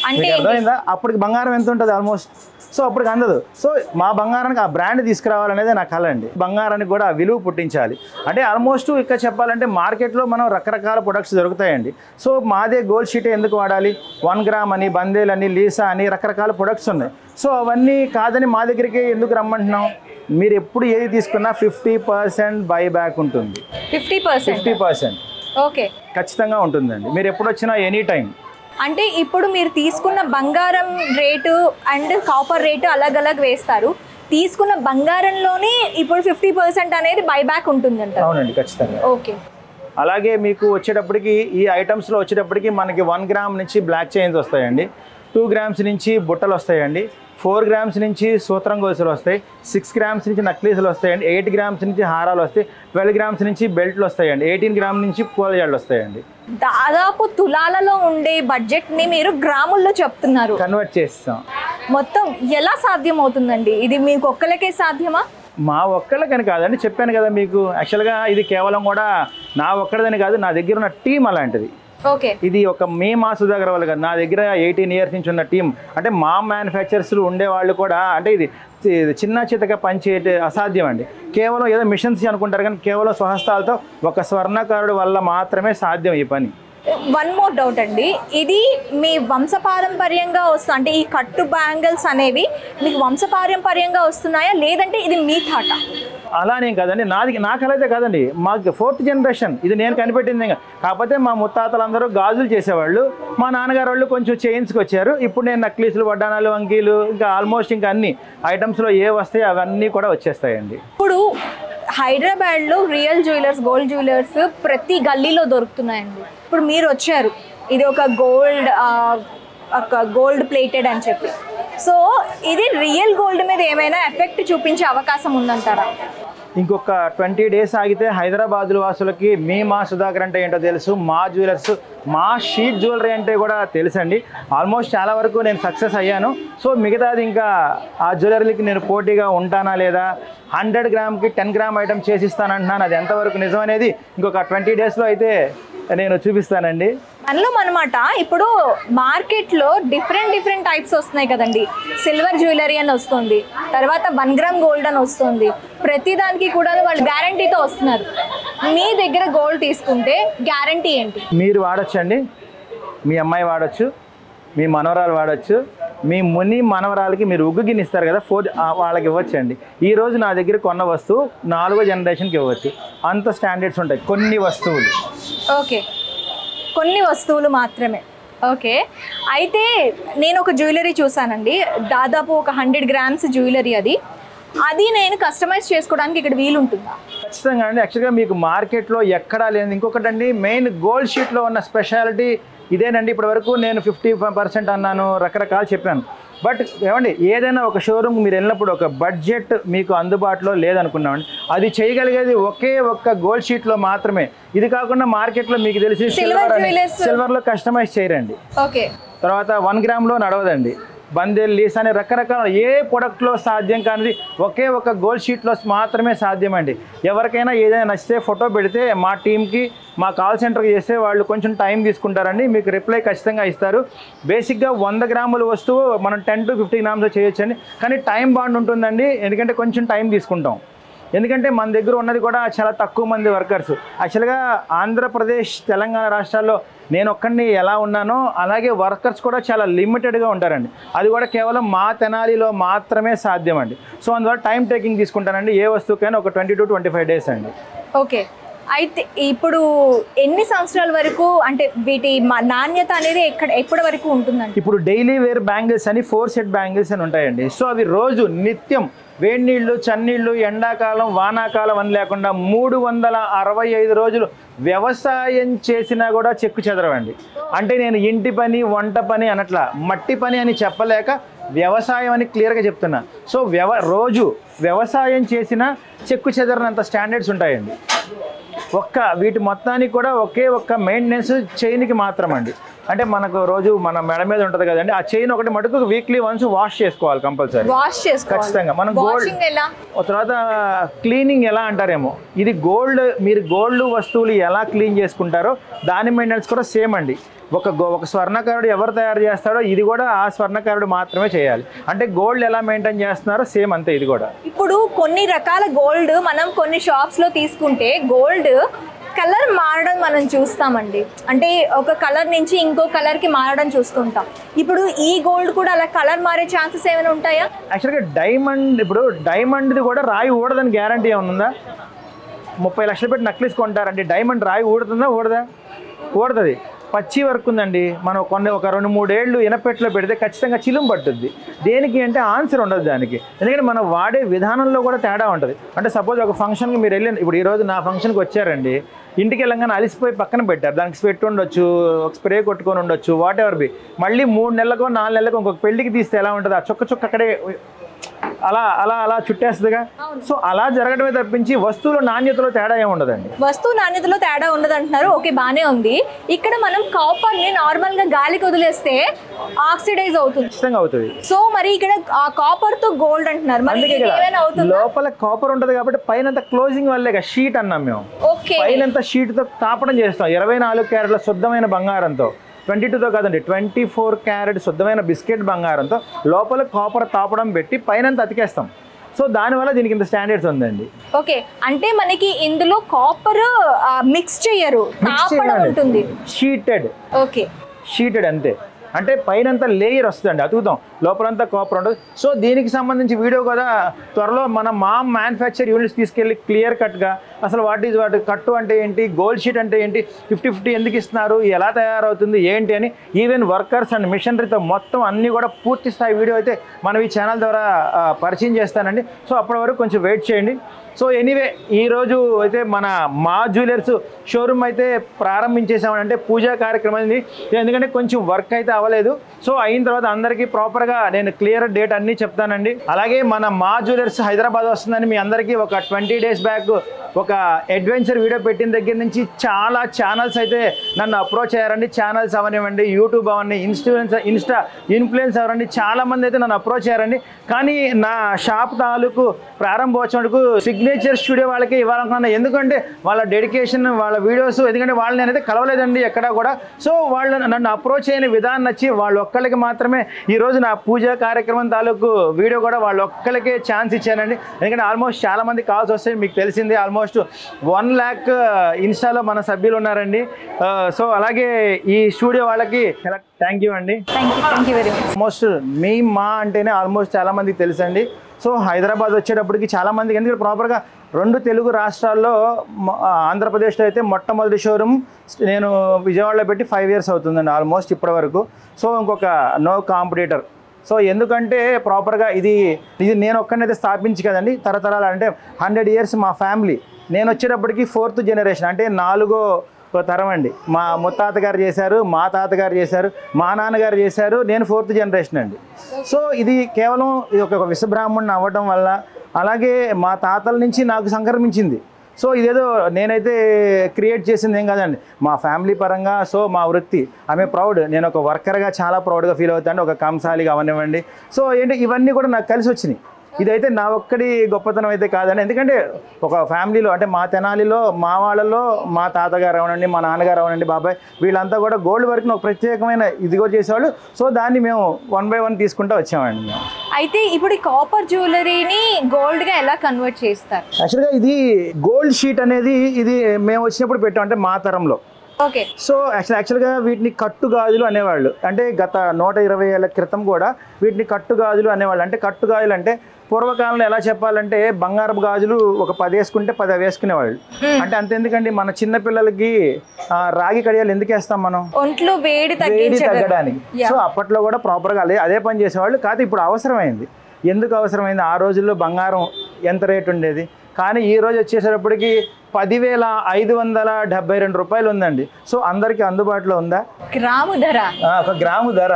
అంటే అర్థమైందా? అప్పటికి బంగారం ఎంత ఉంటుంది ఆల్మోస్ట్, సో అప్పటికి అందదు. సో మా బంగారానికి ఆ బ్రాండ్ తీసుకురావాలనేది నా కళ అండి. బంగారానికి కూడా ఆ విలువ పుట్టించాలి. అంటే ఆల్మోస్ట్ ఇక్కడ చెప్పాలంటే మార్కెట్లో మనం రకరకాల ప్రొడక్ట్స్ దొరుకుతాయండి. సో మాదే గోల్డ్ షీట్ ఎందుకు వాడాలి? 1 గ్రామ్ అని, బందేల్ అని, లీసా అని రకరకాల ప్రొడక్ట్స్ ఉన్నాయి. సో అవన్నీ కాదని మా దగ్గరికి ఎందుకు రమ్మంటున్నాం? మీరు ఎప్పుడు ఏది తీసుకున్నా 50% బైబ్యాక్ ఉంటుంది. 50% ఓకే, ఖచ్చితంగా ఉంటుందండి. మీరు ఎప్పుడు వచ్చినా ఎనీ టైం. అంటే ఇప్పుడు మీరు తీసుకున్న బంగారం రేటు అండ్ కాపర్ రేటు అలగ్ వేస్తారు. తీసుకున్న బంగారంలోనే ఇప్పుడు 50% అనేది బైబ్యాక్ ఉంటుందంట? అవునండి, ఖచ్చితంగా. ఓకే. అలాగే మీకు వచ్చేటప్పటికి ఈ ఐటమ్స్లో వచ్చేటప్పటికి మనకి 1 గ్రామ్ నుంచి బ్లాక్ చైన్స్ వస్తాయండి, 2 గ్రామ్స్ నుంచి బుట్టలు వస్తాయండి, 4 గ్రామ్స్ నుంచి సూత్రం గొలుసులు వస్తాయి, 6 గ్రామ్స్ నుంచి నక్లీసులు వస్తాయండి, 8 గ్రామ్స్ నుంచి హారాలు వస్తాయి, 12 గ్రామ్స్ నుంచి బెల్ట్లు వస్తాయండి, 18 గ్రామ్ నుంచి పూలజాళ్ళు వస్తాయండి. దాదాపు తులాలలో ఉండే బడ్జెట్ని మీరు గ్రాముల్లో చెప్తున్నారు, కన్వర్ట్ చేస్తాం. మొత్తం ఎలా సాధ్యం అవుతుందండి? ఇది మీకు ఒక్కరికే సాధ్యమా? మా ఒక్కళ్ళకని కాదండి, చెప్పాను కదా మీకు. యాక్చువల్గా ఇది కేవలం కూడా నా ఒక్కడిదని కాదు, నా దగ్గర ఉన్న టీం అలాంటిది. ఓకే, ఇది ఒక మా సుధాకర్ వాళ్ళు కాదు, నా దగ్గర 18 ఇయర్స్ నుంచి ఉన్న టీం. అంటే మా మ్యానుఫ్యాక్చరర్స్లు ఉండేవాళ్ళు కూడా అంటే ఇది చిన్న చితక పనిచేయటే అసాధ్యం అండి. కేవలం ఏదో మిషన్స్ అనుకుంటారు, కానీ కేవలం స్వహస్తాలతో ఒక స్వర్ణకారుడు వల్ల మాత్రమే సాధ్యం ఈ పని. వన్ మోర్ డౌట్ అండి, ఇది మీ వంశపారంపర్యంగా వస్తుంది అంటే ఈ కట్టు బ్యాంగిల్స్ అనేవి మీకు వంశపారంపర్యంగా వస్తున్నాయా, లేదంటే ఇది మీ థాట? అలానేం కాదండి, నా కళ అయితే కాదండి, మాకు 4th జనరేషన్ ఇది నేను కనిపెట్టింది. కాకపోతే మా ముత్తాతలందరూ గాజులు చేసేవాళ్ళు, మా నాన్నగారు వాళ్ళు కొంచెం చైన్స్కి వచ్చారు. ఇప్పుడు నేను నక్లీసులు, వడ్డానాలు, వంకీలు ఇంకా ఆల్మోస్ట్ ఇంకా అన్ని ఐటమ్స్లో ఏ వస్తాయి అవన్నీ కూడా వచ్చేస్తాయండి. ఇప్పుడు హైదరాబాద్లో రియల్ జ్యువెలర్స్, గోల్డ్ జ్యువెలర్స్ ప్రతి గల్లీలో దొరుకుతున్నాయండి. ఇప్పుడు మీరు వచ్చారు, ఇది ఒక గోల్డ్ ప్లేటెడ్ అని చెప్పి, సో ఇది రియల్ గోల్డ్ మీద ఏమైనా ఎఫెక్ట్ చూపించే అవకాశం ఉందంటారా? ఇంకొక 20 డేస్ ఆగితే హైదరాబాద్ వాసులకి మా సుధాకర్ అంటే ఏంటో తెలుసు, మా జ్యువెలర్స్, మా షీట్ జ్యువెలరీ అంటే కూడా తెలుసండి. ఆల్మోస్ట్ చాలా వరకు నేను సక్సెస్ అయ్యాను. సో మిగతాది ఇంకా ఆ జ్యువెలరీకి నేను పోటీగా ఉంటానా లేదా, 100 గ్రామ్కి 10 గ్రామ్ ఐటమ్ చేసిస్తానంటున్నాను. అది ఎంతవరకు నిజం అనేది ఇంకొక 20 డేస్లో అయితే నేను చూపిస్తానండి. మనలో అనమాట ఇప్పుడు మార్కెట్లో డిఫరెంట్ టైప్స్ వస్తున్నాయి కదండి. సిల్వర్ జ్యువెలరీ అని వస్తుంది, తర్వాత 1 గ్రామ్ గోల్డ్ అని వస్తుంది. ప్రతి దానికి కూడా వాళ్ళు గ్యారంటీతో వస్తున్నారు. మీ దగ్గర గోల్డ్ తీసుకుంటే గ్యారంటీ ఏంటి? మీరు వాడచ్చండి, మీ అమ్మాయి వాడచ్చు, మీ మనవరాలు వాడచ్చు, మీ మనవరాలకి మీరు ఉగ్గు గిన్నె ఇస్తారు కదా, వాళ్ళకి ఇవ్వచ్చండి. ఈరోజు నా దగ్గర కొన్న వస్తువు 4వ జనరేషన్కి ఇవ్వచ్చు. అంత స్టాండర్డ్స్ ఉంటాయి కొన్ని వస్తువులు. ఓకే, కొన్ని వస్తువులు మాత్రమే. ఓకే, అయితే నేను ఒక జ్యువెలరీ చూసానండి, దాదాపు ఒక 100 గ్రామ్స్ జ్యువెలరీ. అది నేను కస్టమైజ్ చేసుకోవడానికి ఇక్కడ వీలు ఉంటుందా? ఖచ్చితంగా అండి. యాక్చువల్గా మీకు మార్కెట్లో ఎక్కడా లేదు. ఇంకొకటి అండి, మెయిన్ గోల్డ్ షీట్లో ఉన్న స్పెషాలిటీ ఇదేనండి. ఇప్పటి వరకు నేను 50% అన్నాను, రకరకాలు చెప్పాను. బట్ ఏమండి, ఏదైనా ఒక షోరూమ్ మీరు వెళ్ళినప్పుడు ఒక బడ్జెట్ మీకు అందుబాటులో లేదనుకున్నామండి, అది చేయగలిగేది ఒక్క గోల్డ్ షీట్లో మాత్రమే. ఇది కాకుండా మార్కెట్లో మీకు తెలిసి సిల్వర్లో కస్టమైజ్ చేయరండి. ఓకే, తర్వాత 1 గ్రామ్లో నడవదండి. బందేల్, లీస్ అనే రకరకాల ఏ ప్రొడక్ట్లో సాధ్యం కానిది ఒక గోల్డ్ షీట్లో మాత్రమే సాధ్యం అండి. ఎవరికైనా ఏదైనా నచ్చితే ఫోటో పెడితే మా టీంకి, మా కాల్ సెంటర్కి చేస్తే వాళ్ళు కొంచెం టైం తీసుకుంటారండి, మీకు రిప్లై ఖచ్చితంగా ఇస్తారు. బేసిక్గా 100 గ్రాముల వస్తువు మనం 10 to 50 గ్రామ్స్ చేయొచ్చండి, కానీ టైం బాండ్ ఉంటుందండి, ఎందుకంటే కొంచెం టైం తీసుకుంటాం. ఎందుకంటే మన దగ్గర ఉన్నది కూడా చాలా తక్కువ మంది వర్కర్స్. యాక్చువల్గా ఆంధ్రప్రదేశ్ తెలంగాణ రాష్ట్రాల్లో నేను ఒక్కడిని ఎలా ఉన్నానో అలాగే వర్కర్స్ కూడా చాలా లిమిటెడ్గా ఉంటారండి. అది కూడా కేవలం మా తెనాలిలో మాత్రమే సాధ్యం అండి. సో అందువల్ల టైం టేకింగ్ తీసుకుంటానండి ఏ వస్తువుకైనా ఒక 20 to 25 days అండి. ఓకే, అయితే ఇప్పుడు ఎన్ని సంవత్సరాల వరకు అంటే వీటి నాణ్యత అనేది ఎప్పటి వరకు ఉంటుందండి? ఇప్పుడు డైలీ వేర్ బ్యాంగిల్స్ అని 4 set బ్యాంగిల్స్ అని ఉంటాయండి. సో అవి రోజు నిత్యం వేడి నీళ్ళు చన్నీళ్ళు ఎండాకాలం వానాకాలం అని లేకుండా 365 రోజులు వ్యవసాయం చేసినా కూడా చెక్కు చెదరవండి. అంటే నేను ఇంటి పని వంట పని అనట్లా, మట్టి పని అని చెప్పలేక వ్యవసాయం అని క్లియర్గా చెప్తున్నా. సో రోజు వ్యవసాయం చేసిన చెక్కు చెదరనంత స్టాండర్డ్స్ ఉంటాయండి. వీటి మొత్తానికి కూడా ఒక్క మెయింటెనెన్స్ చైన్కి మాత్రం అండి. అంటే మనకు రోజు మన మెడ మీద ఉంటుంది కదండి, ఆ చైన్ ఒకటి మటుకు వీక్లీ వన్స్ వాష్ చేసుకోవాలి కంపల్సరీ, ఖచ్చితంగా. మనం గోల్డ్ తర్వాత క్లీనింగ్ ఎలా అంటారేమో, ఇది గోల్డ్, మీరు గోల్డ్ వస్తువులు ఎలా క్లీన్ చేసుకుంటారో దాని మెయింటెనెన్స్ కూడా సేమ్ అండి. ఒక స్వర్ణకారుడు ఎవరు తయారు చేస్తాడో ఇది కూడా ఆ స్వర్ణకారుడు మాత్రమే చేయాలి. అంటే గోల్డ్ ఎలా మెయింటైన్ చేస్తున్నారో సేమ్ అంతే ఇది కూడా. ఇప్పుడు కొన్ని రకాల గోల్డ్ మనం కొన్ని షాప్స్లో తీసుకుంటే గోల్డ్ కలర్ మారడం మనం చూస్తామండి. అంటే ఒక కలర్ నుంచి ఇంకో కలర్కి మారడం చూస్తుంటాం. ఇప్పుడు ఈ గోల్డ్ కూడా అలా కలర్ మారే ఛాన్సెస్ ఏమైనా ఉంటాయా? యాక్చువల్గా డైమండ్ది కూడా రాయి ఊడదని గ్యారంటీ ఏమైనా ఉందా? 30 లక్షలు పెట్టి నక్లీస్ కొంటారండి, డైమండ్ రాయి ఊడుతుందా? ఊడుతుంది. పచ్చి వర్క్ ఉందండి, మనం ఒక 2-3 ఏళ్ళు ఇనపెట్లో పెడితే ఖచ్చితంగా చిలుం పట్టుద్ది. దేనికి అంటే ఆన్సర్ ఉండదు దానికి, ఎందుకంటే మనం వాడే విధానంలో కూడా తేడా ఉంటుంది. అంటే సపోజ్ ఒక ఫంక్షన్కి మీరు వెళ్ళి, ఇప్పుడు ఈరోజు నా ఫంక్షన్కి వచ్చారండి, ఇంటికి వెళ్ళంగానే అలిసిపోయి పక్కన పెట్టారు, దానికి స్వెట్ ఉండొచ్చు, ఒక స్ప్రే కొట్టుకొని ఉండొచ్చు, వాట్ ఎవర్ బి. మళ్ళీ 3 నెలలకో 4 నెలలకో ఇంకొక పెళ్ళికి తీస్తే ఎలా ఉంటుంది, ఆ చుక్క అక్కడే అలా చుట్టేస్తుందిగా. సో అలా జరగడమే తప్పించి వస్తువుల నాణ్యతలో తేడా ఏమి ఉండదండి. వస్తువు నాణ్యతలో తేడా ఉండదు అంటున్నారు. ఓకే, బాగానే ఉంది. ఇక్కడ మనం కాపర్ని నార్మల్ గా గాలికి వదిలేస్తే ఆక్సిడైజ్ అవుతుంది, ఖచ్చితంగా అవుతుంది. సో మరి ఇక్కడ ఆ కాపర్ తో గోల్డ్ అంటున్నారు, మరి ఏమైనా అవుతుంది? లోపల కాపర్ ఉంటుంది కాబట్టి పైన క్లోజింగ్ వల్లే షీట్ అన్నాం మేము. పైన షీట్ తో తాపడం చేస్తాం 24 క్యారెట్ల శుద్ధమైన బంగారంతో, 22తో కాదండి 24 క్యారెట్ శుద్ధమైన బిస్కెట్ బంగారంతో లోపల కాపర్ తాపడం పెట్టి పైన అతికేస్తాం. సో దానివల్ల దీనికి ఇంత స్టాండర్డ్స్ ఉందండి. ఓకే, అంటే మనకి ఇందులో కాపర్ మిక్స్ చేయరు, తాపడం ఉంటుంది, షీటెడ్ అంతే. అంటే పైనంతా లేయర్ వస్తుందండి, అతుకుతాం, లోపలంతా కాపర్ ఉంటుంది. సో దీనికి సంబంధించి వీడియో కూడా త్వరలో మన మ్యానుఫ్యాక్చర్ యూనిట్స్ తీసుకెళ్ళి క్లియర్ కట్గా అసలు వాట్ కట్టు అంటే ఏంటి, గోల్డ్ షీట్ అంటే ఏంటి, 50-50 ఎందుకు ఇస్తున్నారు, ఎలా తయారవుతుంది ఏంటి అని, ఈవెన్ వర్కర్స్ అండ్ మిషనరీతో మొత్తం అన్నీ కూడా పూర్తి స్థాయి వీడియో అయితే మనం ఈ ఛానల్ ద్వారా పరిచయం చేస్తానండి. సో అప్పటి వరకు కొంచెం వెయిట్ చేయండి. సో ఎనీవే ఈరోజు అయితే మా జ్యువెలర్స్ షోరూమ్ అయితే ప్రారంభించేసామంటే పూజా కార్యక్రమాన్ని, ఎందుకంటే కొంచెం వర్క్ అయితే అవ్వలేదు. సో అయిన తర్వాత అందరికీ ప్రాపర్గా నేను క్లియర్ డేట్ అన్నీ చెప్తానండి. అలాగే మా జ్యువెలర్స్ హైదరాబాద్ వస్తుందని మీ అందరికీ ఒక 20 days బ్యాక్ ఒక అడ్వెంచర్ వీడియో పెట్టిన దగ్గర నుంచి చాలా ఛానల్స్ అయితే నన్ను అప్రోచ్ అయ్యారండి. ఛానల్స్ అవనివ్వండి, యూట్యూబ్ అవన్నీ, ఇన్స్టా ఇన్ఫ్లుయెన్స్ అవరండి, చాలామంది అయితే నన్ను అప్రోచ్ అయ్యారండి. కానీ నా షాప్ తాలూకు ప్రారంభోత్సవానికి సిగ్నేచర్ స్టూడియో వాళ్ళకి ఇవ్వాలనుకున్నాను. ఎందుకంటే వాళ్ళ డెడికేషన్, వాళ్ళ వీడియోస్, ఎందుకంటే వాళ్ళు నేనైతే కలవలేదండి ఎక్కడా కూడా. సో వాళ్ళు నన్ను అప్రోచ్ అయిన విధానం నచ్చి వాళ్ళు ఒక్కళ్ళకి మాత్రమే ఈరోజు నా పూజా కార్యక్రమం తాలూకు వీడియో కూడా వాళ్ళు ఒక్కళ్ళకే ఛాన్స్ ఇచ్చానండి. ఎందుకంటే ఆల్మోస్ట్ చాలామంది కాల్స్ వస్తాయి, మీకు తెలిసింది. ఆల్మోస్ట్ 1 lakh ఇన్స్టాలో మన సభ్యులు ఉన్నారండి. సో అలాగే ఈ స్టూడియో వాళ్ళకి థ్యాంక్ యూ అండి. ఆల్మోస్ట్ మా అంటేనే ఆల్మోస్ట్ చాలా మందికి తెలుసండి. సో హైదరాబాద్ వచ్చేటప్పటికి చాలామందికి, ఎందుకంటే ప్రాపర్గా 2 తెలుగు రాష్ట్రాల్లో ఆంధ్రప్రదేశ్లో అయితే మొట్టమొదటి షోరూమ్ నేను విజయవాడలో పెట్టి 5 years అవుతుందండి ఆల్మోస్ట్ ఇప్పటి వరకు. సో ఇంకొక నో కాంపిటీటర్. సో ఎందుకంటే ప్రాపర్గా ఇది నేను ఒక్కనైతే స్థాపించి కదండి, తరతరాలు అంటే 100 years మా ఫ్యామిలీ. నేను వచ్చేటప్పటికి 4th generation, అంటే 4వ తరం అండి. మా ముత్తాతగారు చేశారు, మా తాతగారు చేశారు, మా నాన్నగారు చేశారు, నేను 4th generation అండి. సో ఇది కేవలం ఒక విశ్వబ్రాహ్మణుని అవ్వడం వల్ల, అలాగే మా తాతల నుంచి నాకు సంక్రమించింది. సో ఇదేదో నేనైతే క్రియేట్ చేసింది ఏం కాదండి, మా ఫ్యామిలీ పరంగా. సో మా వృత్తి ఆమె ప్రౌడ్, నేను ఒక వర్కర్గా చాలా ప్రౌడ్గా ఫీల్ అవుతాను, ఒక కంసాలిగా అవనివ్వండి. సో ఏంటి ఇవన్నీ కూడా నాకు కలిసి వచ్చినాయి. ఇదైతే నా ఒక్కడి గొప్పతనం అయితే కాదండి. ఎందుకంటే ఒక ఫ్యామిలీలో అంటే మా తెనాలిలో మా వాళ్ళలో మా తాతగారు అవనండి, మా నాన్నగారు అవనండి, బాబాయ్ వీళ్ళంతా కూడా గోల్డ్ వర్క్ని ఒక ప్రత్యేకమైన ఇదిగో చేసేవాళ్ళు. సో దాన్ని మేము 1 by 1 తీసుకుంటూ వచ్చామండి మేము. అయితే ఇప్పుడు ఈ కాపర్ జ్యువెలరీని గోల్డ్గా ఎలా కన్వర్ట్ చేస్తారు? యాక్చువల్గా ఇది గోల్డ్ షీట్ అనేది ఇది మేము వచ్చినప్పుడు పెట్టాం, అంటే మా తరంలో. ఓకే. సో యాక్చువల్గా వీటిని కట్టు గాజులు అనేవాళ్ళు. అంటే గత 120 ఏళ్ల క్రితం కూడా వీటిని కట్టు గాజులు అనేవాళ్ళు. అంటే కట్టు గాజులు అంటే పూర్వకాలంలో ఎలా చెప్పాలంటే బంగారపు గాజులు ఒక 10 వేసుకుంటే 10 వేసుకునేవాళ్ళు. అంటే అంతెందుకండి, మన చిన్న పిల్లలకి రాగి కడియాలు ఎందుకు వేస్తాం మనం? ఒంట్లో వేడి తగ్గడానికి. సో అప్పట్లో కూడా ప్రాపర్గా అదే పని చేసేవాళ్ళు. కాదు ఇప్పుడు అవసరమైంది. ఎందుకు అవసరమైంది? ఆ రోజుల్లో బంగారం ఎంత రేటు ఉండేది, కానీ ఈ రోజు వచ్చేసేటప్పటికి 10,572 రూపాయలు ఉందండి. సో అందరికీ అందుబాటులో ఉందా? గ్రాము ధర, ఒక గ్రాము ధర.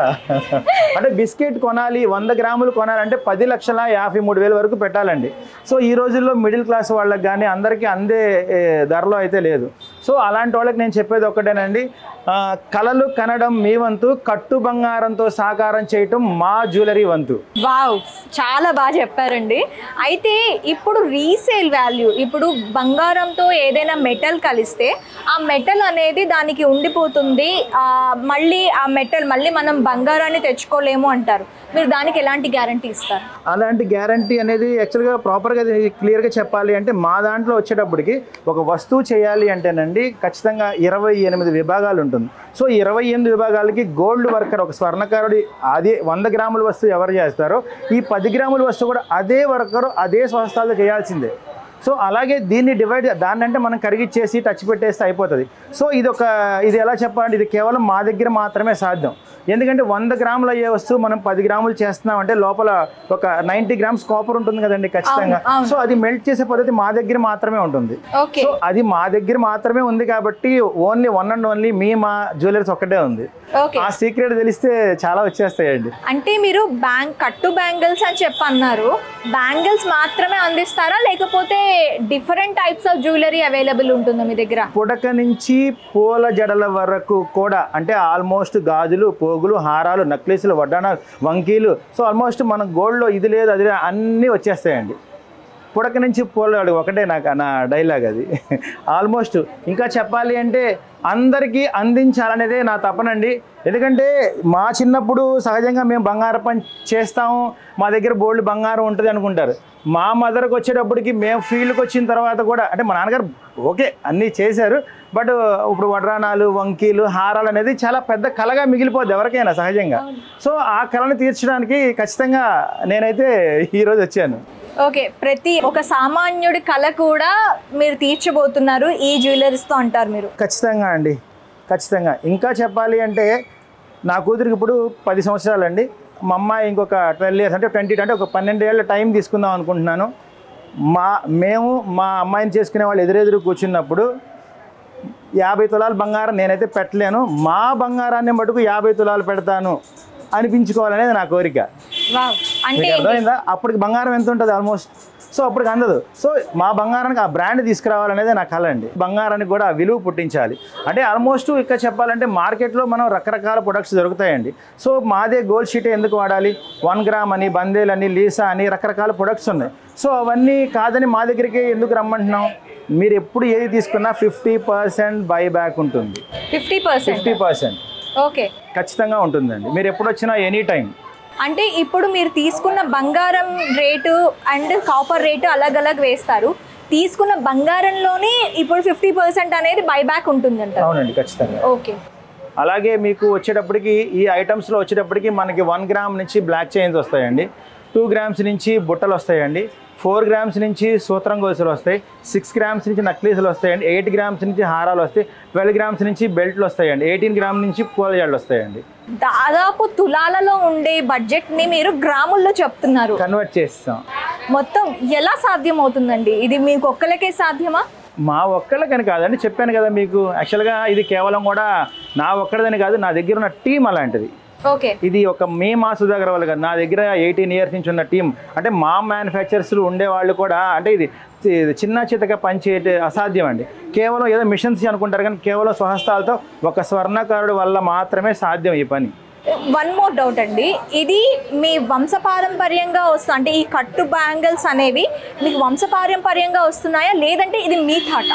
అంటే బిస్కెట్ కొనాలి, 100 గ్రాములు కొనాలంటే 10,53,000 వరకు పెట్టాలండి. సో ఈ రోజుల్లో మిడిల్ క్లాస్ వాళ్ళకి కానీ అందరికీ అందే ధరలో అయితే లేదు. సో అలాంటి వాళ్ళకి నేను చెప్పేది ఒక్కటేనండి, కలలు కనడం మీ వంతు, కట్టు బంగారంతో సాకారం చేయటం మా జ్యువెలరీ వంతు. వావ్, చాలా బాగా చెప్పారండి. అయితే ఇప్పుడు రీసేల్ వాల్యూ, ఇప్పుడు బంగారంతో ఏదైనా మెటల్ కలిస్తే ఆ మెటల్ అనేది దానికి ఉండిపోతుంది, మళ్ళీ ఆ మెటల్ మళ్ళీ మనం బంగారాన్ని తెచ్చుకోలేము అంటారు. మీరు దానికి ఎలాంటి గ్యారంటీ ఇస్తారు? అలాంటి గ్యారంటీ అనేది యాక్చువల్గా ప్రాపర్గా క్లియర్గా చెప్పాలి అంటే మా దాంట్లో వచ్చేటప్పటికి ఒక వస్తువు చేయాలి అంటేనండి ఖచ్చితంగా 28 విభాగాలు ఉంటుంది. సో 28 విభాగాలకి గోల్డ్ వర్కర్, ఒక స్వర్ణకారుడి అదే 100 గ్రాముల వస్తువు ఎవరు చేస్తారో ఈ 10 గ్రాముల వస్తువు కూడా అదే వర్కరు అదే స్వస్థాలతో చేయాల్సిందే. సో అలాగే దీన్ని డివైడ్, దాన్ని అంటే మనం కరిగిచ్చేసి టచ్ పెట్టేస్తే అయిపోతుంది. సో ఇది ఎలా చెప్పాలంటే ఇది కేవలం మా దగ్గర మాత్రమే సాధ్యం. ఎందుకంటే 100 గ్రాములు అయ్యే వస్తువు మనం 10 గ్రాములు చేస్తున్నాం అంటే లోపల ఒక 90 గ్రామ్స్ కాపర్ ఉంటుంది కదండి ఖచ్చితంగా. సో అది మెల్ట్ చేసే పద్ధతి మా దగ్గర మాత్రమే ఉంటుంది. సో అది మా దగ్గర మాత్రమే ఉంది కాబట్టి ఓన్లీ వన్ అండ్ ఓన్లీ మా జ్యువెలర్స్ ఒక్కటే ఉంది. ఆ సీక్రెట్ తెలిస్తే చాలా వచ్చేస్తాయండి. అంటే మీరు కట్టు బ్యాంగిల్స్ అని చెప్పి అన్నారు, బ్యాంగిల్స్ మాత్రమే అందిస్తారా లేకపోతే different types of jewellery available ఉంటుందా మీ దగ్గర? పుడక నుంచి పూల జడల వరకు కూడా, అంటే ఆల్మోస్ట్ గాజులు, పోగులు, హారాలు, నక్లీసులు, వడ్డానాలు, వంకీలు, సో ఆల్మోస్ట్ మన గోల్డ్లో ఇది లేదు అది లేదు అన్నీ వచ్చేస్తాయండి. పుడక నుంచి పూలవాడు ఒకటే నా డైలాగ్ అది. ఆల్మోస్ట్ ఇంకా చెప్పాలి అంటే అందరికీ అందించాలనేదే నా తపనండి. ఎందుకంటే మా చిన్నప్పుడు సహజంగా మేము బంగారం పని చేస్తాము, మా దగ్గర బోల్డ్ బంగారం ఉంటుంది అనుకుంటారు. మా మదర్కి వచ్చేటప్పటికి మేము ఫీల్డ్కి వచ్చిన తర్వాత కూడా, అంటే మా నాన్నగారు ఓకే అన్నీ చేశారు, బట్ ఇప్పుడు వడ్రానాలు, వంకీలు, హారాలు అనేది చాలా పెద్ద కళగా మిగిలిపోద్ది ఎవరికైనా సహజంగా. సో ఆ కళను తీర్చడానికి ఖచ్చితంగా నేనైతే ఈరోజు వచ్చాను. ఓకే, ప్రతి ఒక సామాన్యుడి కళ కూడా మీరు తీర్చబోతున్నారు ఈ జ్యువెలరీస్తో అంటారు మీరు? ఖచ్చితంగా అండి, ఖచ్చితంగా. ఇంకా చెప్పాలి అంటే నా కూతురికి ఇప్పుడు 10 సంవత్సరాలండి, మా అమ్మాయి ఇంకొక 12 years అంటే 20 అంటే ఒక 12 ఏళ్ళ టైం తీసుకుందాం అనుకుంటున్నాను. మేము మా అమ్మాయిని చేసుకునే వాళ్ళు ఎదురెదురు కూర్చున్నప్పుడు 50 తులాలు బంగారం నేనైతే పెట్టలేను, మా బంగారాన్ని మటుకు 50 తులాలు పెడతాను అనిపించుకోవాలనేది నా కోరిక. అంటే అర్థమైందా? అప్పటికి బంగారం ఎంత ఉంటుంది ఆల్మోస్ట్, సో అప్పటికి అందదు. సో మా బంగారానికి ఆ బ్రాండ్ తీసుకురావాలనేది నా కళ అండి. బంగారానికి కూడా విలువ పుట్టించాలి. అంటే ఆల్మోస్ట్ ఇక్కడ చెప్పాలంటే మార్కెట్లో మనం రకరకాల ప్రొడక్ట్స్ దొరుకుతాయండి. సో మాదే గోల్డ్ షీట్ ఎందుకు వాడాలి? 1 గ్రామ్ అని, బందేల్ అని, లీసా అని రకరకాల ప్రొడక్ట్స్ ఉన్నాయి. సో అవన్నీ కాదని మా దగ్గరికి ఎందుకు రమ్మంటున్నాం? మీరు ఎప్పుడు ఏది తీసుకున్నా 50% బైబ్యాక్ ఉంటుంది. 50% ఓకే, ఖచ్చితంగా ఉంటుందండి. మీరు ఎప్పుడు వచ్చినా ఎనీ టైం. అంటే ఇప్పుడు మీరు తీసుకున్న బంగారం రేటు అండ్ కాపర్ రేటు అలగ్ వేస్తారు, తీసుకున్న బంగారంలోనే ఇప్పుడు 50% అనేది బైబ్యాక్ ఉంటుందంట? అవునండి, ఖచ్చితంగా. ఓకే. అలాగే మీకు వచ్చేటప్పటికి ఈ ఐటమ్స్లో వచ్చేటప్పటికి మనకి 1 గ్రామ్ నుంచి బ్లాక్ చైన్స్ వస్తాయండి, 2 గ్రామ్స్ నుంచి బుట్టలు వస్తాయండి, 4 గ్రామ్స్ నుంచి సూత్రం గొలుసులు వస్తాయి, 6 గ్రామ్స్ నుంచి నక్లీసులు వస్తాయండి, 8 గ్రామ్స్ నుంచి హారాలు వస్తాయి, 12 గ్రామ్స్ నుంచి బెల్ట్లు వస్తాయండి, 18 గ్రామ్ నుంచి పూల జడలు వస్తాయండి. దాదాపు తులాలలో ఉండే బడ్జెట్ని మీరు గ్రాముల్లో చెప్తున్నారు, కన్వర్ట్ చేస్తాం. మొత్తం ఎలా సాధ్యం అవుతుందండి? ఇది మీకు ఒక్కలకే సాధ్యమా? మా ఒక్కళ్ళకని కాదండి, చెప్పాను కదా మీకు. యాక్చువల్గా ఇది కేవలం కూడా నా ఒక్కడిదని కాదు, నా దగ్గర ఉన్న టీం అలాంటిది. ఓకే, ఇది ఒక మా సుధాకర్ వాళ్ళు కాదు, నా దగ్గర 18 years నుంచి ఉన్న టీం. అంటే మా మ్యానుఫ్యాక్చరర్స్లు ఉండేవాళ్ళు కూడా, అంటే ఇది చిన్న చితగా పనిచేయటే అసాధ్యం అండి. కేవలం ఏదో మిషన్స్ అనుకుంటారు కానీ కేవలం స్వహస్తాలతో ఒక స్వర్ణకారుడు వల్ల మాత్రమే సాధ్యం ఈ పని. వన్ మోర్ డౌట్ అండి, ఇది మీ వంశపారంపర్యంగా వస్తుంది అంటే ఈ కట్టు బ్యాంగిల్స్ అనేవి మీకు వంశపారంపర్యంగా వస్తున్నాయా లేదంటే ఇది మీ థాట?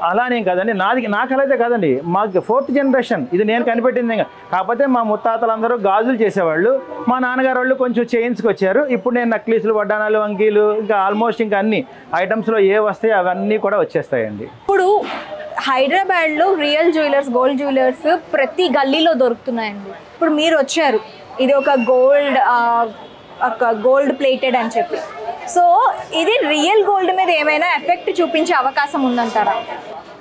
అలానే కదండి, నాకు అలా అయితే కాదండి, మాకు 4th జనరేషన్ ఇది నేను కనిపెట్టింది. ఇంకా కాకపోతే మా ముత్తాతలందరూ గాజులు చేసేవాళ్ళు, మా నాన్నగారు వాళ్ళు కొంచెం చైన్స్కి వచ్చారు. ఇప్పుడు నేను నక్లీసులు, వడ్డానాలు, వంకీలు, ఇంకా ఆల్మోస్ట్ ఇంకా అన్ని ఐటమ్స్లో ఏ వస్తాయి అవన్నీ కూడా వచ్చేస్తాయండి. ఇప్పుడు హైదరాబాద్లో రియల్ జ్యువెలర్స్, గోల్డ్ జ్యువెలర్స్ ప్రతి గల్లీలో దొరుకుతున్నాయండి. ఇప్పుడు మీరు వచ్చారు, ఇది ఒక గోల్డ్ ప్లేటెడ్ అని చెప్పి, సో ఇది రియల్ గోల్డ్ మీద ఏమైనా ఎఫెక్ట్ చూపించే అవకాశం ఉందంటారా?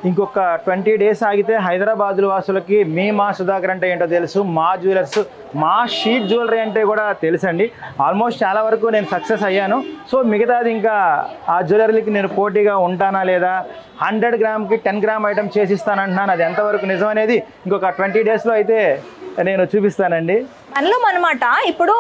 ఇంకొక 20 days ఆగితే హైదరాబాద్ వాసులకి మా సుధాకర్ అంటే ఏంటో తెలుసు, మా జ్యువెలర్స్, మా షీట్ జ్యువెలరీ అంటే కూడా తెలుసండి. ఆల్మోస్ట్ చాలా వరకు నేను సక్సెస్ అయ్యాను. సో మిగతాది ఇంకా ఆ జ్యువెలరీకి నేను పోటీగా ఉంటానా లేదా, 100 గ్రామ్కి 10 గ్రామ్ ఐటమ్ చేసిస్తానంటున్నాను. అది ఎంతవరకు నిజం అనేది ఇంకొక 20 daysలో అయితే నేను చూపిస్తానండి. మనలో అనమాట ఇప్పుడు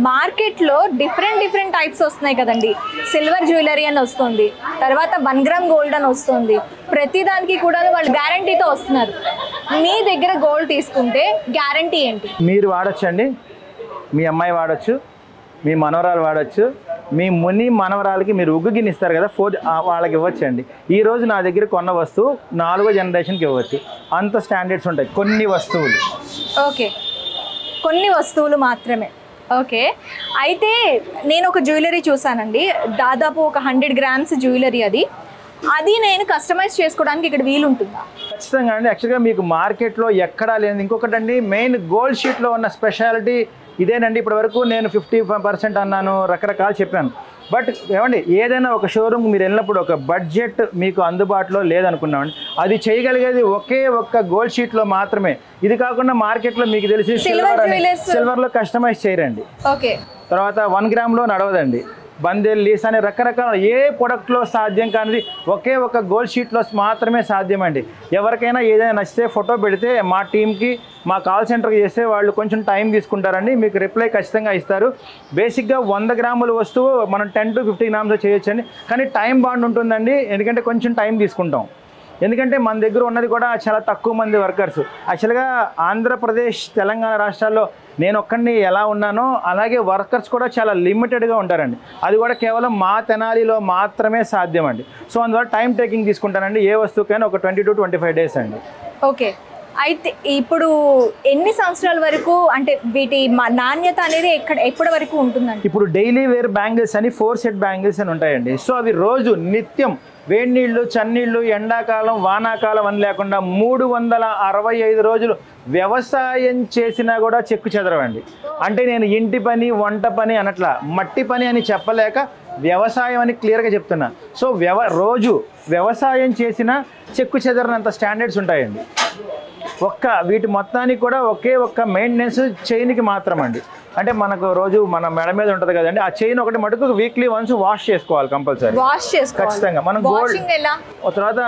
మార్కెట్లో డిఫరెంట్ టైప్స్ వస్తున్నాయి కదండి. సిల్వర్ జ్యువెలరీ అని వస్తుంది, తర్వాత 1 గ్రామ్ గోల్డ్ అని వస్తుంది. ప్రతిదానికి కూడా వాళ్ళు గ్యారంటీతో వస్తున్నారు. మీ దగ్గర గోల్డ్ తీసుకుంటే గ్యారంటీ ఏంటి? మీరు వాడచ్చండి, మీ అమ్మాయి వాడచ్చు, మీ మనవరాలు వాడచ్చు, మీ మనవరాలకి మీరు ఉగ్గు గిన్నె ఇస్తారు కదా, వాళ్ళకి ఇవ్వచ్చండి. ఈరోజు నా దగ్గర కొన్న వస్తువు 4వ జనరేషన్కి ఇవ్వచ్చు. అంత స్టాండర్డ్స్ ఉంటాయి కొన్ని వస్తువులు. ఓకే, కొన్ని వస్తువులు మాత్రమే. ఓకే, అయితే నేను ఒక జ్యువెలరీ చూసానండి, దాదాపు ఒక 100 గ్రామ్స్ జ్యువెలరీ. అది నేను కస్టమైజ్ చేసుకోవడానికి ఇక్కడ వీలు ఉంటుందా? ఖచ్చితంగా అండి. యాక్చువల్గా మీకు మార్కెట్లో ఎక్కడా లేదు. ఇంకొకటి అండి, మెయిన్ గోల్డ్ షీట్లో ఉన్న స్పెషాలిటీ ఇదేనండి. ఇప్పటి వరకు నేను 50% అన్నాను, రకరకాలు చెప్పాను. బట్ ఏమండి, ఏదైనా ఒక షోరూమ్ మీరు వెళ్ళినప్పుడు ఒక బడ్జెట్ మీకు అందుబాటులో లేదనుకున్నామండి, అది చేయగలిగేది ఒకే ఒక్క గోల్డ్ షీట్లో మాత్రమే. ఇది కాకుండా మార్కెట్లో మీకు తెలిసి సిల్వర్లో కస్టమైజ్ చేయరండి. ఓకే, తర్వాత 1 గ్రామ్లో నడవదండి. బందెల్, లీస్ అనే రకరకాల ఏ ప్రొడక్ట్లో సాధ్యం కానిది ఒకే ఒక గోల్డ్ షీట్లో మాత్రమే సాధ్యమండి. ఎవరికైనా ఏదైనా నచ్చితే ఫోటో పెడితే మా టీంకి, మా కాల్ సెంటర్కి చేస్తే వాళ్ళు కొంచెం టైం తీసుకుంటారండి, మీకు రిప్లై ఖచ్చితంగా ఇస్తారు. బేసిక్గా 100 గ్రాముల వస్తువు మనం 10 to 50 గ్రామ్స్ చేయొచ్చండి. కానీ టైం బాండ్ ఉంటుందండి, ఎందుకంటే కొంచెం టైం తీసుకుంటాం. ఎందుకంటే మన దగ్గర ఉన్నది కూడా చాలా తక్కువ మంది వర్కర్స్. యాక్చువల్గా ఆంధ్రప్రదేశ్, తెలంగాణ రాష్ట్రాల్లో నేను ఒక్కడిని ఎలా ఉన్నానో అలాగే వర్కర్స్ కూడా చాలా లిమిటెడ్గా ఉంటారండి. అది కూడా కేవలం మా తెనాలిలో మాత్రమే సాధ్యం అండి. సో అందువల్ల టైం టేకింగ్ తీసుకుంటానండి. ఏ వస్తువుకైనా ఒక 20 to 25 days అండి. ఓకే, అయితే ఇప్పుడు ఎన్ని సంవత్సరాల వరకు అంటే వీటి నాణ్యత అనేది ఎప్పటి వరకు ఉంటుందండి? ఇప్పుడు డైలీ వేర్ బ్యాంగిల్స్ అని 4 set బ్యాంగిల్స్ అని ఉంటాయండి. సో అవి రోజు నిత్యం వేడి నీళ్ళు, చన్నీళ్ళు, ఎండాకాలం, వానాకాలం అని లేకుండా 365 రోజులు వ్యవసాయం చేసినా కూడా చెక్కు చెదరవండి. అంటే నేను ఇంటి పని, వంట పని అనట్లా, మట్టి పని అని చెప్పలేక వ్యవసాయం అని క్లియర్గా చెప్తున్నా. సో రోజు వ్యవసాయం చేసినా చెక్కు చెదరనంత స్టాండర్డ్స్ ఉంటాయండి. వీటి మొత్తానికి కూడా ఒకే ఒక్క మెయింటెనెన్స్ చైన్కి మాత్రం అండి. అంటే మనకు రోజు మన మెడ మీద ఉంటుంది కదండి, ఆ చైన్ ఒకటి మటుకు వీక్లీ వన్స్ వాష్ చేసుకోవాలి కంపల్సరీ. వాష్ చేసుకోవాలి ఖచ్చితంగా. మనం తర్వాత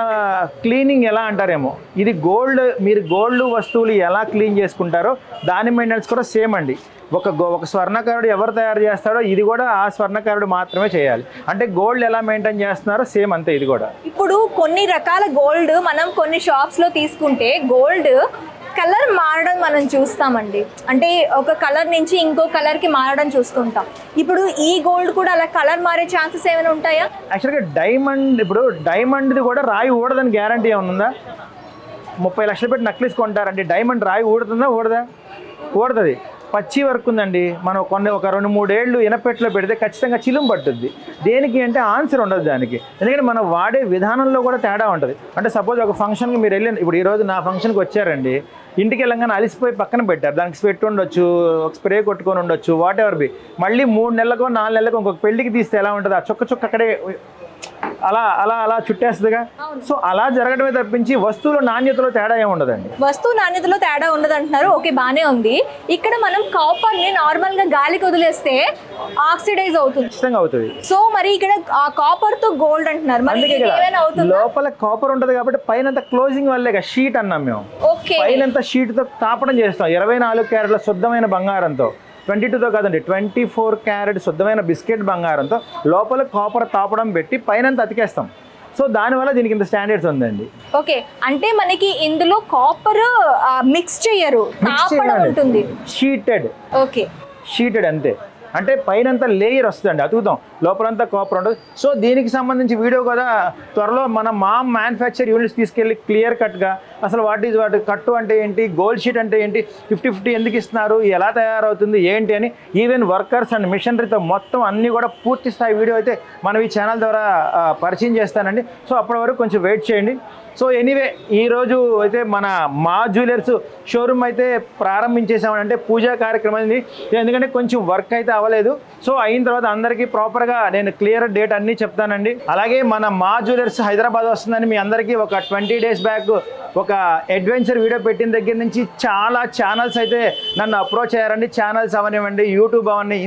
క్లీనింగ్ ఎలా అంటారేమో, ఇది గోల్డ్, మీరు గోల్డ్ వస్తువులు ఎలా క్లీన్ చేసుకుంటారో దాని మెయింటెనెన్స్ కూడా సేమ్ అండి. ఒక స్వర్ణకారుడు ఎవరు తయారు చేస్తాడో ఇది కూడా ఆ స్వర్ణకారుడు మాత్రమే చేయాలి. అంటే గోల్డ్ ఎలా మెయింటైన్ చేస్తున్నారో సేమ్ అంతే ఇది కూడా. ఇప్పుడు కొన్ని రకాల గోల్డ్ మనం కొన్ని షాప్స్లో తీసుకుంటే గోల్డ్ కలర్ మారడం మనం చూస్తామండి. అంటే ఒక కలర్ నుంచి ఇంకో కలర్కి మారడం చూస్తుంటాం. ఇప్పుడు ఈ గోల్డ్ కూడా అలా కలర్ మారే ఛాన్సెస్ ఏమైనా ఉంటాయా? యాక్చువల్గా డైమండ్ది కూడా రాయి ఊడదని గ్యారంటీ ఏమైనా ఉందా? 30 లక్షలు పెట్టి నక్లీస్ కొంటారండి, డైమండ్ రాయి ఊడుతుందా? ఊడుతుంది. పచ్చి వర్క్ ఉందండి. మనం ఒక 2-3 ఏళ్ళు ఇనపెట్లో పెడితే ఖచ్చితంగా చిలుం పట్టుద్ది. దేనికి అంటే ఆన్సర్ ఉండదు దానికి. ఎందుకంటే మనం వాడే విధానంలో కూడా తేడా ఉంటుంది. అంటే సపోజ్ ఒక ఫంక్షన్కి మీరు వెళ్ళిన, ఇప్పుడు ఈరోజు నా ఫంక్షన్కి వచ్చారండి, ఇంటికి వెళ్ళంగానే అలిసిపోయి పక్కన పెట్టారు, దానికి స్వెట్ ఉండొచ్చు, ఒక స్ప్రే కొట్టుకొని ఉండొచ్చు, వాట్ ఎవర్ బి. మళ్ళీ 3 నెలలకో 4 నెలలకో ఇంకొక పెళ్లికి తీస్తే ఎలా ఉంటుంది, ఆ చుక్క అక్కడే అలా చుట్టేస్తుందిగా. సో అలా జరగడమే తప్పించి వస్తువుల నాణ్యతలో తేడా ఏమి ఉండదండి. వస్తువు నాణ్యతలో తేడా ఉండదు అంటున్నారు. ఓకే, బాగానే ఉంది. ఇక్కడ మనం కాపర్ని నార్మల్గా గాలికి వదిలేస్తే ఆక్సిడైజ్ అవుతుంది. ఖచ్చితంగా అవుతుంది. సో మరి ఇక్కడ ఆ కాపర్ తో గోల్డ్ అంటున్నారు, లోపల కాపర్ ఉంటుంది కాబట్టి పైన క్లోజింగ్ వల్లే షీట్ అన్నాం మేము. పైన షీట్ తో తాపడం చేస్తాం 24 క్యారెట్ల శుద్ధమైన బంగారంతో. 22తో కాదండి, 24 క్యారెట్ శుద్ధమైన బిస్కెట్ బంగారంతో లోపల కాపర్ తాపడం పెట్టి పైన అతికేస్తాం. సో దానివల్ల దీనికి ఇంత స్టాండర్డ్స్ ఉందండి. ఓకే, అంటే మనకి ఇందులో కాపర్ మిక్స్ చేయరు, తాపడం ఉంటుంది. షీటెడ్ అంతే, అంటే పైనంతా లేయర్ వస్తుందండి, అతుకుతాం, లోపలంతా కాపర్ ఉంటుంది. సో దీనికి సంబంధించి వీడియో కూడా త్వరలో మన మ్యానుఫ్యాక్చర్ యూనిట్స్ తీసుకెళ్ళి క్లియర్ కట్గా అసలు వాటి కట్టు అంటే ఏంటి, గోల్డ్ షీట్ అంటే ఏంటి, 50-50 ఎందుకు ఇస్తున్నారు, ఎలా తయారవుతుంది ఏంటి అని ఈవెన్ వర్కర్స్ అండ్ మిషనరీతో మొత్తం అన్నీ కూడా పూర్తి స్థాయి వీడియో అయితే మనం ఈ ఛానల్ ద్వారా పరిచయం చేస్తానండి. సో అప్పటి వరకు కొంచెం వెయిట్ చేయండి. సో ఎనీవే ఈరోజు అయితే మన మా జ్యువెలర్స్ షోరూమ్ అయితే ప్రారంభించేసామని, అంటే పూజా కార్యక్రమం అయింది, ఎందుకంటే కొంచెం వర్క్ అయితే అవ్వలేదు. సో అయిన తర్వాత అందరికీ ప్రాపర్గా నేను క్లియర్ డేట్ అన్నీ చెప్తానండి. అలాగే మన మా జ్యువెలర్స్ హైదరాబాద్ వస్తుందని మీ అందరికీ ఒక 20 days బ్యాక్ ఒక అడ్వెంచర్ వీడియో పెట్టిన దగ్గర నుంచి చాలా ఛానల్స్ అయితే నన్ను అప్రోచ్ అయ్యారండి. ఛానల్స్ అవనివ్వండి, యూట్యూబ్ అవన్నీ,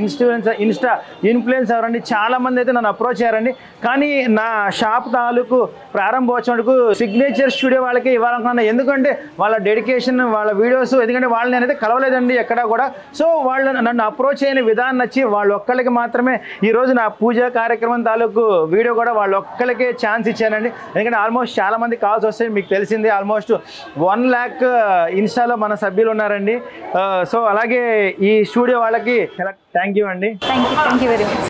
ఇన్స్టా ఇన్ఫ్లుయెన్స్ అవన్నీ చాలామంది అయితే నన్ను అప్రోచ్ అయ్యారండి. కానీ నా షాప్ తాలూకు ప్రారంభోత్సవానికి సిగ్నేచర్ స్టూడియో వాళ్ళకి ఇవ్వాలనుకున్నాను, ఎందుకంటే వాళ్ళ డెడికేషన్, వాళ్ళ వీడియోస్, ఎందుకంటే వాళ్ళని నేనైతే కలవలేదండి ఎక్కడా కూడా. సో వాళ్ళు నన్ను అప్రోచ్ అయిన విధానం నచ్చి వాళ్ళు ఒక్కరికి మాత్రమే ఈరోజు నా పూజా కార్యక్రమం తాలూకు వీడియో కూడా వాళ్ళు ఒక్కరికే ఛాన్స్ ఇచ్చానండి. ఎందుకంటే ఆల్మోస్ట్ చాలామంది కాల్స్ వస్తాయి, మీకు తెలిసింది ఆల్మోస్ట్ 1 lakh ఇన్స్టాలో మన సభ్యులు ఉన్నారండి. సో అలాగే ఈ స్టూడియో వాళ్ళకి థ్యాంక్ యూ అండి. Thank you very much.